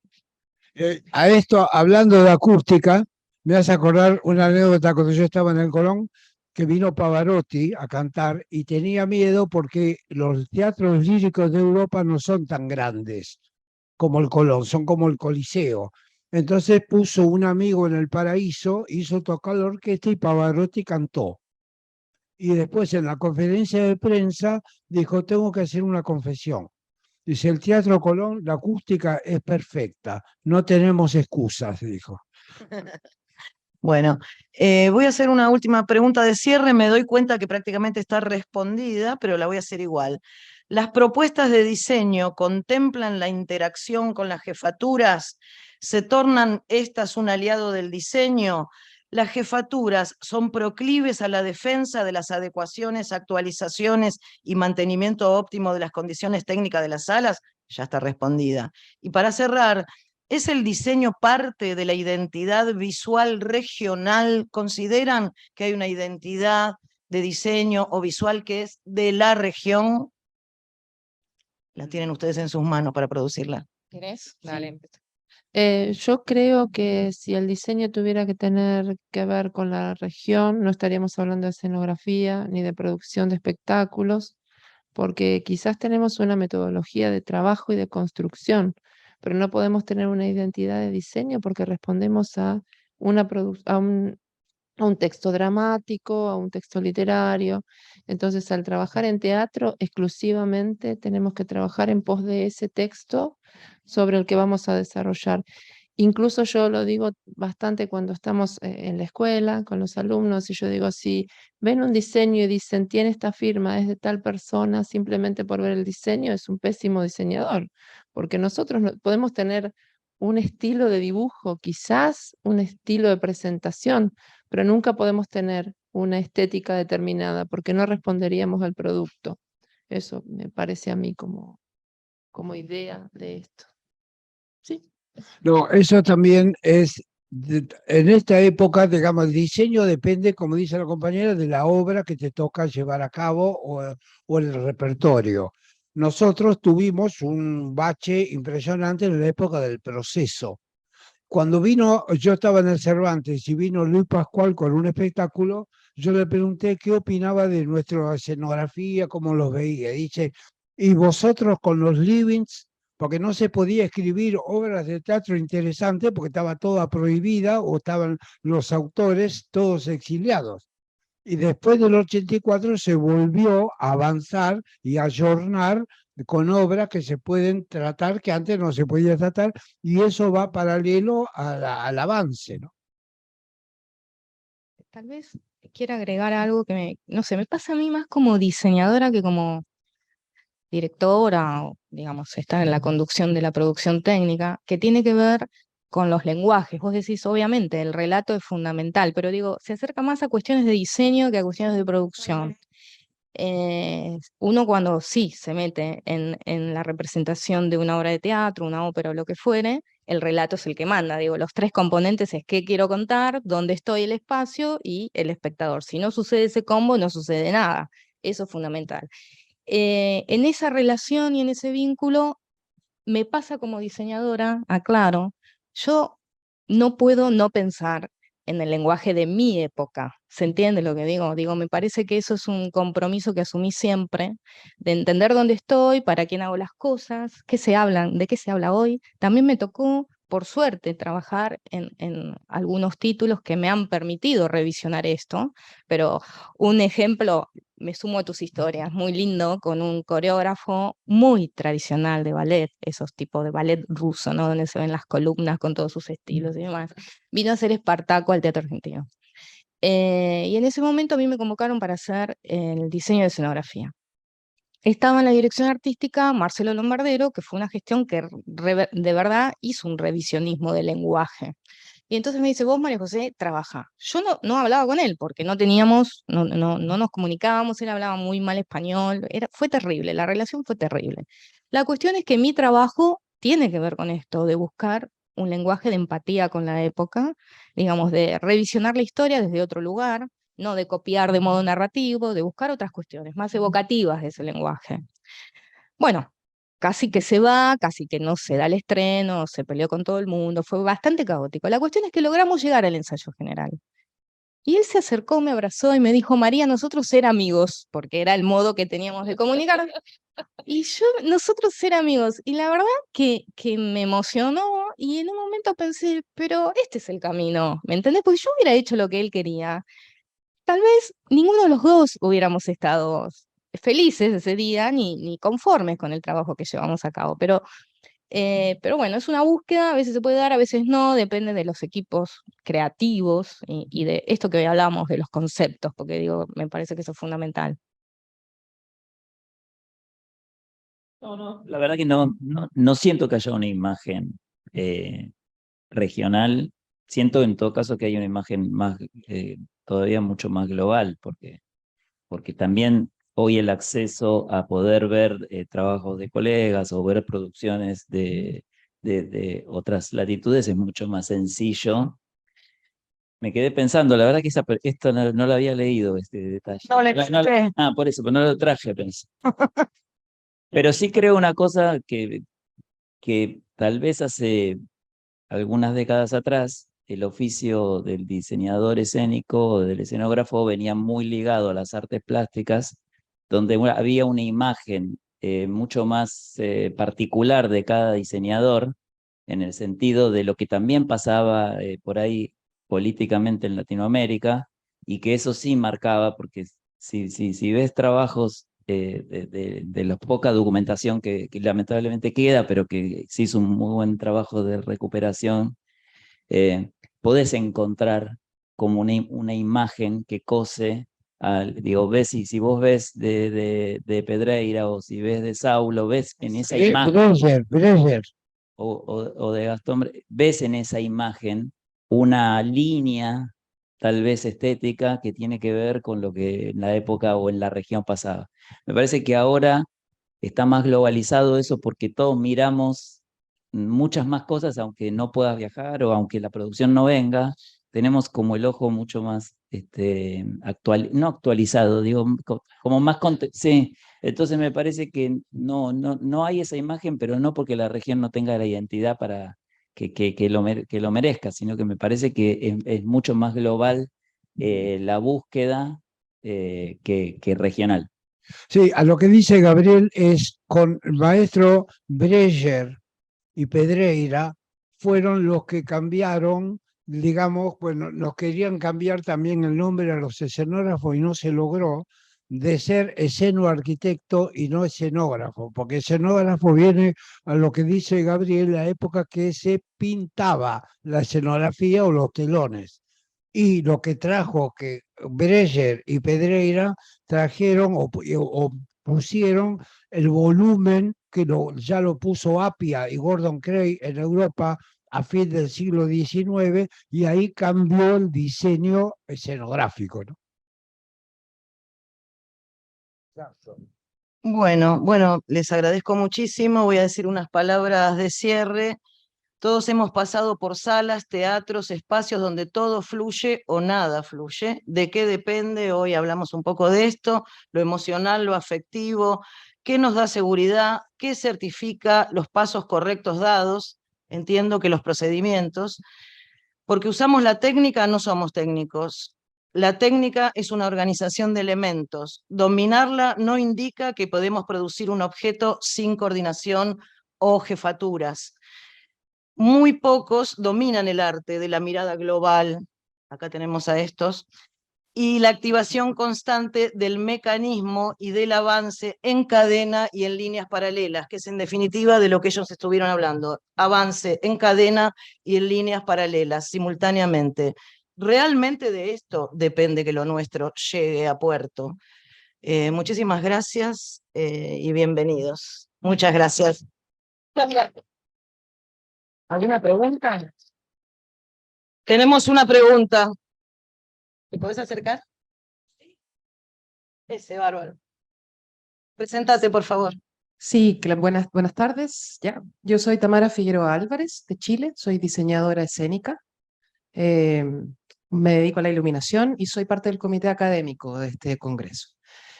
A esto, hablando de acústica, me hace acordar una anécdota cuando yo estaba en el Colón, que vino Pavarotti a cantar y tenía miedo porque los teatros líricos de Europa no son tan grandes como el Colón, son como el Coliseo. Entonces puso un amigo en el Paraíso, hizo tocar la orquesta y Pavarotti cantó. Y después en la conferencia de prensa dijo, tengo que hacer una confesión. Dice, el Teatro Colón, la acústica es perfecta, no tenemos excusas, dijo. Bueno, voy a hacer una última pregunta de cierre. Me doy cuenta que prácticamente está respondida, pero la voy a hacer igual. Las propuestas de diseño contemplan la interacción con las jefaturas, se tornan estas un aliado del diseño. Las jefaturas son proclives a la defensa de las adecuaciones, actualizaciones y mantenimiento óptimo de las condiciones técnicas de las salas. Ya está respondida. Y para cerrar, ¿es el diseño parte de la identidad visual regional? ¿Consideran que hay una identidad de diseño o visual que es de la región? La tienen ustedes en sus manos para producirla. ¿Querés? Dale. Yo creo que si el diseño tuviera que tener que ver con la región, no estaríamos hablando de escenografía ni de producción de espectáculos, porque quizás tenemos una metodología de trabajo y de construcción, pero no podemos tener una identidad de diseño porque respondemos a a un texto dramático, a un texto literario. Entonces, al trabajar en teatro, exclusivamente tenemos que trabajar en pos de ese texto sobre el que vamos a desarrollar. Incluso yo lo digo bastante cuando estamos en la escuela con los alumnos y yo digo, si ven un diseño y dicen, tiene esta firma, es de tal persona, simplemente por ver el diseño, es un pésimo diseñador, porque nosotros podemos tener un estilo de dibujo, quizás un estilo de presentación, pero nunca podemos tener una estética determinada porque no responderíamos al producto. Eso me parece a mí como idea de esto. Sí. No, eso también es, en esta época, digamos, el diseño depende, como dice la compañera, de la obra que te toca llevar a cabo o el repertorio. Nosotros tuvimos un bache impresionante en la época del proceso. Cuando vino, yo estaba en el Cervantes y vino Luis Pascual con un espectáculo, yo le pregunté qué opinaba de nuestra escenografía, cómo los veía. Dice, ¿y vosotros con los livings? Porque no se podía escribir obras de teatro interesantes porque estaba toda prohibida o estaban los autores todos exiliados. Y después del 84 se volvió a avanzar y a ayornar con obras que se pueden tratar, que antes no se podía tratar, y eso va paralelo al avance, ¿no? Tal vez quiera agregar algo que no sé, me pasa a mí más como diseñadora que como directora, o digamos, estar en la conducción de la producción técnica, que tiene que ver con los lenguajes. Vos decís, obviamente, el relato es fundamental, pero digo, se acerca más a cuestiones de diseño que a cuestiones de producción. Uno cuando sí se mete en la representación de una obra de teatro, una ópera o lo que fuere, el relato es el que manda. Digo, los tres componentes es qué quiero contar, dónde estoy, el espacio y el espectador. Si no sucede ese combo, no sucede nada. Eso es fundamental. En esa relación y en ese vínculo, me pasa como diseñadora, aclaro, yo no puedo no pensar en el lenguaje de mi época. ¿Se entiende lo que digo? Digo, me parece que eso es un compromiso que asumí siempre, de entender dónde estoy, para quién hago las cosas, qué se hablan, de qué se habla hoy. También me tocó, por suerte, trabajar en algunos títulos que me han permitido revisionar esto, pero un ejemplo, me sumo a tus historias, muy lindo, con un coreógrafo muy tradicional de ballet, esos tipos de ballet ruso, ¿no? Donde se ven las columnas con todos sus estilos y demás. Vino a hacer Espartaco al Teatro Argentino. Y en ese momento a mí me convocaron para hacer el diseño de escenografía. Estaba en la dirección artística Marcelo Lombardero, que fue una gestión que de verdad hizo un revisionismo del lenguaje. Y entonces me dice, vos, María José, trabaja. Yo no hablaba con él porque no teníamos, no nos comunicábamos, él hablaba muy mal español, fue terrible, la relación fue terrible. La cuestión es que mi trabajo tiene que ver con esto, de buscar un lenguaje de empatía con la época, digamos, de revisionar la historia desde otro lugar, no de copiar de modo narrativo, de buscar otras cuestiones más evocativas de ese lenguaje. Bueno, casi que se va, casi que no se da el estreno, se peleó con todo el mundo, fue bastante caótico. La cuestión es que logramos llegar al ensayo general. Y él se acercó, me abrazó y me dijo, María, nosotros ser amigos, porque era el modo que teníamos de comunicar. Y yo, nosotros ser amigos. Y la verdad que me emocionó y en un momento pensé, pero este es el camino, ¿me entendés? Porque yo hubiera hecho lo que él quería. Tal vez ninguno de los dos hubiéramos estado felices ese día ni conformes con el trabajo que llevamos a cabo, pero bueno, es una búsqueda, a veces se puede dar, a veces no, depende de los equipos creativos y de esto que hoy hablamos, de los conceptos, porque digo, me parece que eso es fundamental. No, la verdad que no siento que haya una imagen regional. Siento en todo caso que hay una imagen más, todavía mucho más global, porque también hoy el acceso a poder ver trabajos de colegas o ver producciones de otras latitudes es mucho más sencillo. Me quedé pensando, la verdad que esto no lo había leído, este detalle. No le conté. Por eso, pero no lo traje a pensar. Pero sí creo una cosa que tal vez hace algunas décadas atrás, el oficio del diseñador escénico o del escenógrafo venía muy ligado a las artes plásticas, donde había una imagen mucho más particular de cada diseñador, en el sentido de lo que también pasaba por ahí políticamente en Latinoamérica, y que eso sí marcaba, porque si ves trabajos de la poca documentación que lamentablemente queda, pero que se hizo un muy buen trabajo de recuperación, podés encontrar como una imagen que cose, digo, si vos ves de Pedreira o si ves de Saulo, ves en esa imagen, Breyer. o de Gastón, ves en esa imagen una línea tal vez estética que tiene que ver con lo que en la época o en la región pasaba. Me parece que ahora está más globalizado eso porque todos miramos muchas más cosas, aunque no puedas viajar o aunque la producción no venga, tenemos como el ojo mucho más no actualizado, digo, como más sí. Entonces me parece que no hay esa imagen, pero no porque la región no tenga la identidad para que lo merezca, sino que me parece que es mucho más global la búsqueda que regional. Sí, a lo que dice Gabriel es con el maestro Breyer y Pedreira fueron los que cambiaron, digamos, bueno, nos querían cambiar también el nombre a los escenógrafos y no se logró, de ser escenoarquitecto y no escenógrafo, porque escenógrafo viene a lo que dice Gabriel, la época que se pintaba la escenografía o los telones. Y lo que trajo que Breyer y Pedreira trajeron o pusieron el volumen que ya lo puso Appia y Gordon Cray en Europa a fin del siglo XIX, y ahí cambió el diseño escenográfico, ¿no? Bueno, les agradezco muchísimo. Voy a decir unas palabras de cierre. Todos hemos pasado por salas, teatros, espacios donde todo fluye o nada fluye. ¿De qué depende? Hoy hablamos un poco de esto, lo emocional, lo afectivo, qué nos da seguridad, qué certifica los pasos correctos dados. Entiendo que los procedimientos, porque usamos la técnica, no somos técnicos. La técnica es una organización de elementos. Dominarla no indica que podemos producir un objeto sin coordinación o jefaturas. Muy pocos dominan el arte de la mirada global, acá tenemos a estos, y la activación constante del mecanismo y del avance en cadena y en líneas paralelas, que es en definitiva de lo que ellos estuvieron hablando, avance en cadena y en líneas paralelas simultáneamente. Realmente de esto depende que lo nuestro llegue a puerto. Muchísimas gracias y bienvenidos. Muchas gracias. ¿Alguna pregunta? Tenemos una pregunta. ¿Te podés acercar? Ese, bárbaro. Preséntate, por favor. Sí, buenas tardes. Ya. Yo soy Tamara Figueroa Álvarez, de Chile, soy diseñadora escénica. Me dedico a la iluminación y soy parte del comité académico de este congreso.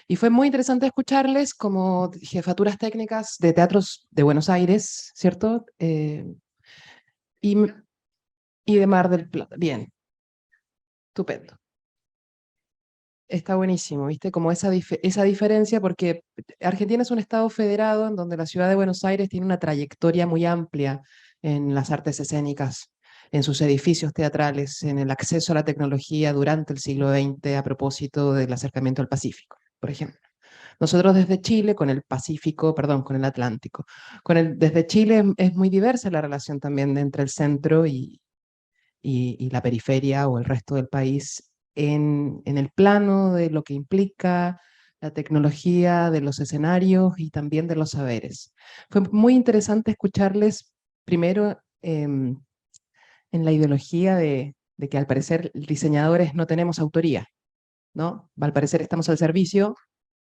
Y fue muy interesante escucharles como jefaturas técnicas de teatros de Buenos Aires, ¿cierto? Y, y de Mar del Plata. Bien, estupendo. Está buenísimo, ¿viste? Como esa diferencia, porque Argentina es un estado federado en donde la ciudad de Buenos Aires tiene una trayectoria muy amplia en las artes escénicas, en sus edificios teatrales, en el acceso a la tecnología durante el siglo XX a propósito del acercamiento al Pacífico, por ejemplo. Nosotros desde Chile, con el Pacífico, perdón, con el Atlántico, desde Chile es muy diversa la relación también entre el centro y la periferia o el resto del país en el plano de lo que implica la tecnología, de los escenarios y también de los saberes. Fue muy interesante escucharles primero en la ideología de que al parecer diseñadores no tenemos autoría, ¿no? Al parecer estamos al servicio,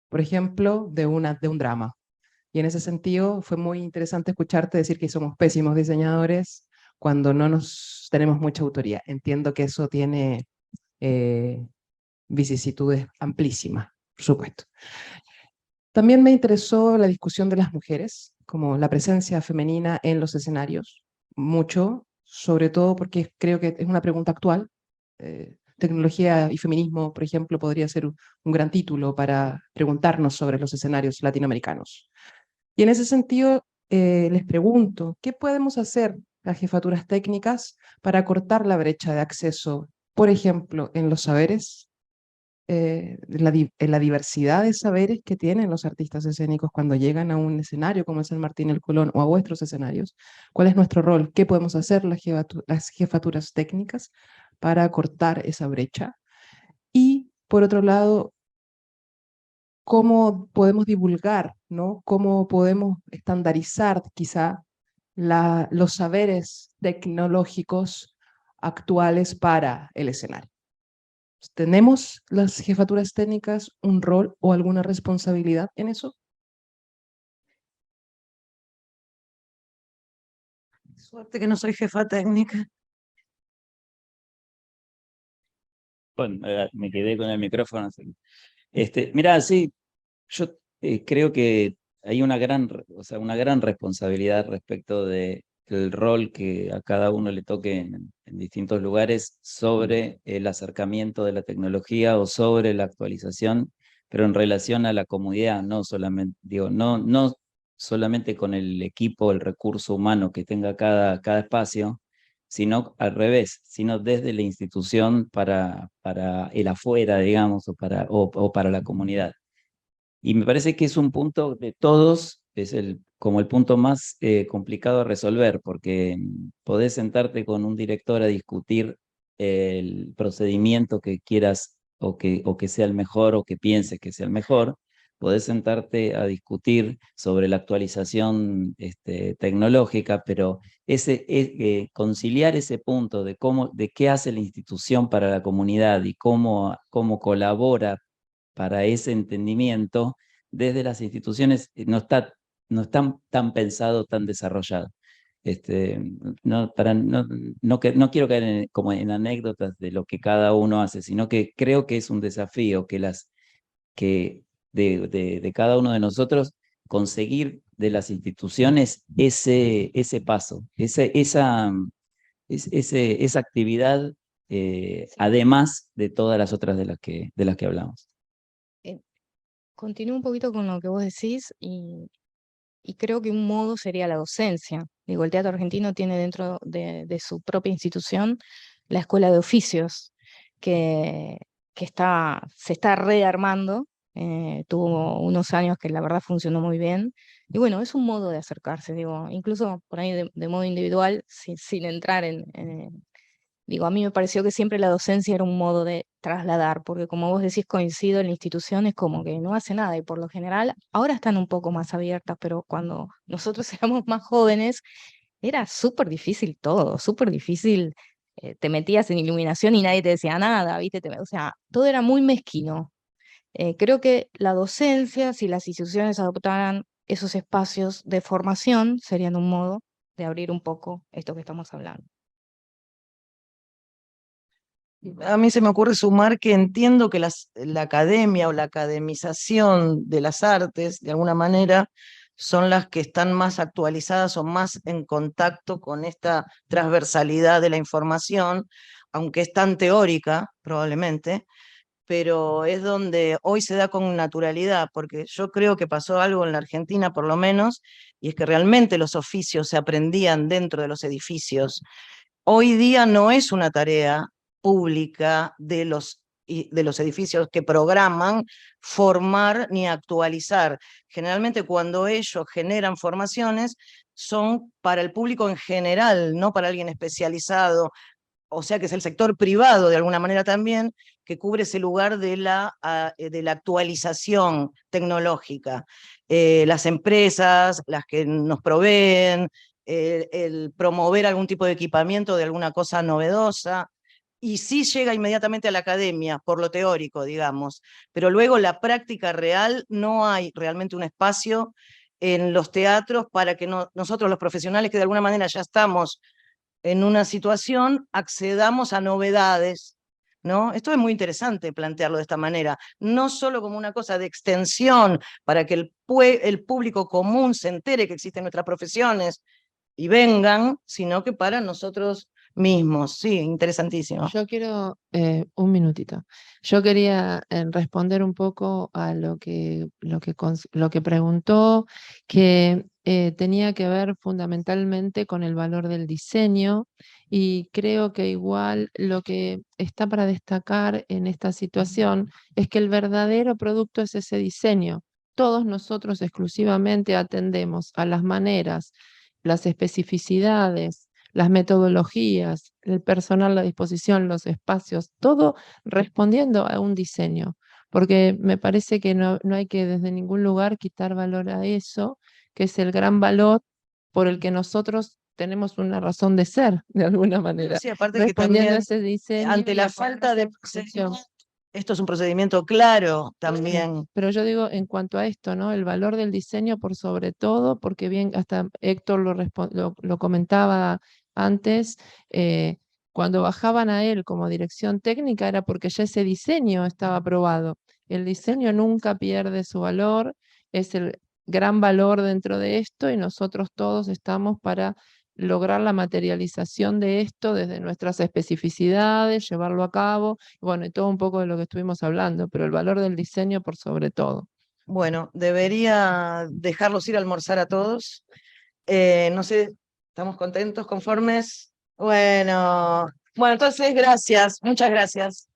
por ejemplo, de un drama. Y en ese sentido fue muy interesante escucharte decir que somos pésimos diseñadores cuando no nos tenemos mucha autoría. Entiendo que eso tiene vicisitudes amplísimas, por supuesto. También me interesó la discusión de las mujeres, como la presencia femenina en los escenarios, mucho, sobre todo porque creo que es una pregunta actual. Tecnología y feminismo, por ejemplo, podría ser un gran título para preguntarnos sobre los escenarios latinoamericanos. Y en ese sentido, les pregunto, ¿qué podemos hacer las jefaturas técnicas para cortar la brecha de acceso, por ejemplo, en los saberes, en la diversidad de saberes que tienen los artistas escénicos cuando llegan a un escenario como es el Martín el Colón o a vuestros escenarios? ¿Cuál es nuestro rol? ¿Qué podemos hacer las jefaturas técnicas para cortar esa brecha? Y, por otro lado, cómo podemos divulgar, ¿no? Cómo podemos estandarizar quizá los saberes tecnológicos actuales para el escenario. ¿Tenemos las jefaturas técnicas un rol o alguna responsabilidad en eso? Suerte que no soy jefa técnica. Bueno, me quedé con el micrófono. Mira, sí, yo creo que hay una una gran responsabilidad respecto de el rol que a cada uno le toque en distintos lugares sobre el acercamiento de la tecnología o sobre la actualización, pero en relación a la comunidad, no solamente, digo, no solamente con el equipo, el recurso humano que tenga cada espacio, sino al revés, sino desde la institución para el afuera, digamos, o para la comunidad. Y me parece que es un punto de todos, es como el punto más complicado de resolver, porque podés sentarte con un director a discutir el procedimiento que quieras o que sea el mejor o que pienses que sea el mejor. Podés sentarte a discutir sobre la actualización tecnológica, pero conciliar ese punto de qué hace la institución para la comunidad y cómo colabora para ese entendimiento desde las instituciones no está tan pensado, tan desarrollado. No quiero caer como en anécdotas de lo que cada uno hace, sino que creo que es un desafío de cada uno de nosotros conseguir de las instituciones ese paso, esa actividad, además de todas las otras de las que hablamos. Continúo un poquito con lo que vos decís y creo que un modo sería la docencia. Digo, el Teatro Argentino tiene dentro de su propia institución la Escuela de Oficios, que se está rearmando. Tuvo unos años que la verdad funcionó muy bien. Y bueno, es un modo de acercarse, digo, incluso por ahí de modo individual, sin entrar digo, a mí me pareció que siempre la docencia era un modo de trasladar, porque como vos decís, coincido en la institución, es como que no hace nada y por lo general ahora están un poco más abiertas, pero cuando nosotros éramos más jóvenes era súper difícil todo, súper difícil. Te metías en iluminación y nadie te decía nada, ¿viste? O sea, todo era muy mezquino. Creo que la docencia, si las instituciones adoptaran esos espacios de formación, serían un modo de abrir un poco esto que estamos hablando. A mí se me ocurre sumar que entiendo que la academia o la academización de las artes, de alguna manera, son las que están más actualizadas o más en contacto con esta transversalidad de la información, aunque es tan teórica, probablemente, pero es donde hoy se da con naturalidad, porque yo creo que pasó algo en la Argentina, por lo menos, y es que realmente los oficios se aprendían dentro de los edificios. Hoy día no es una tarea pública de los edificios que programan formar ni actualizar. Generalmente cuando ellos generan formaciones son para el público en general, no para alguien especializado o sea que es el sector privado de alguna manera también, que cubre ese lugar de la actualización tecnológica. Las empresas, las que nos proveen, el promover algún tipo de equipamiento de alguna cosa novedosa, y sí llega inmediatamente a la academia, por lo teórico, digamos, pero luego la práctica real, no hay realmente un espacio en los teatros para que nosotros los profesionales que de alguna manera ya estamos en una situación, accedamos a novedades, ¿no? Esto es muy interesante plantearlo de esta manera, no solo como una cosa de extensión para que el público común se entere que existen nuestras profesiones y vengan, sino que para nosotros mismos. Sí, interesantísimo. Yo quiero un minutito. Yo quería responder un poco a lo que preguntó, que tenía que ver fundamentalmente con el valor del diseño, y creo que igual lo que está para destacar en esta situación es que el verdadero producto es ese diseño. Todos nosotros exclusivamente atendemos a las maneras, las especificidades, las metodologías, el personal a disposición, los espacios, todo respondiendo a un diseño, porque me parece que no hay que desde ningún lugar quitar valor a eso, que es el gran valor por el que nosotros tenemos una razón de ser, de alguna manera, Sí, aparte que respondiendo a también, ese diseño. ante y la a falta de producción. procedimiento, esto es un procedimiento claro también. Pero yo digo en cuanto a esto, ¿no? El valor del diseño por sobre todo, porque bien, hasta Héctor lo comentaba antes, cuando bajaban a él como dirección técnica era porque ya ese diseño estaba aprobado. El diseño nunca pierde su valor, es el gran valor dentro de esto, y nosotros todos estamos para lograr la materialización de esto desde nuestras especificidades, llevarlo a cabo, bueno, y todo un poco de lo que estuvimos hablando, pero el valor del diseño por sobre todo. Bueno, debería dejarlos ir a almorzar a todos. No sé, ¿estamos contentos, conformes? Bueno, entonces gracias, muchas gracias.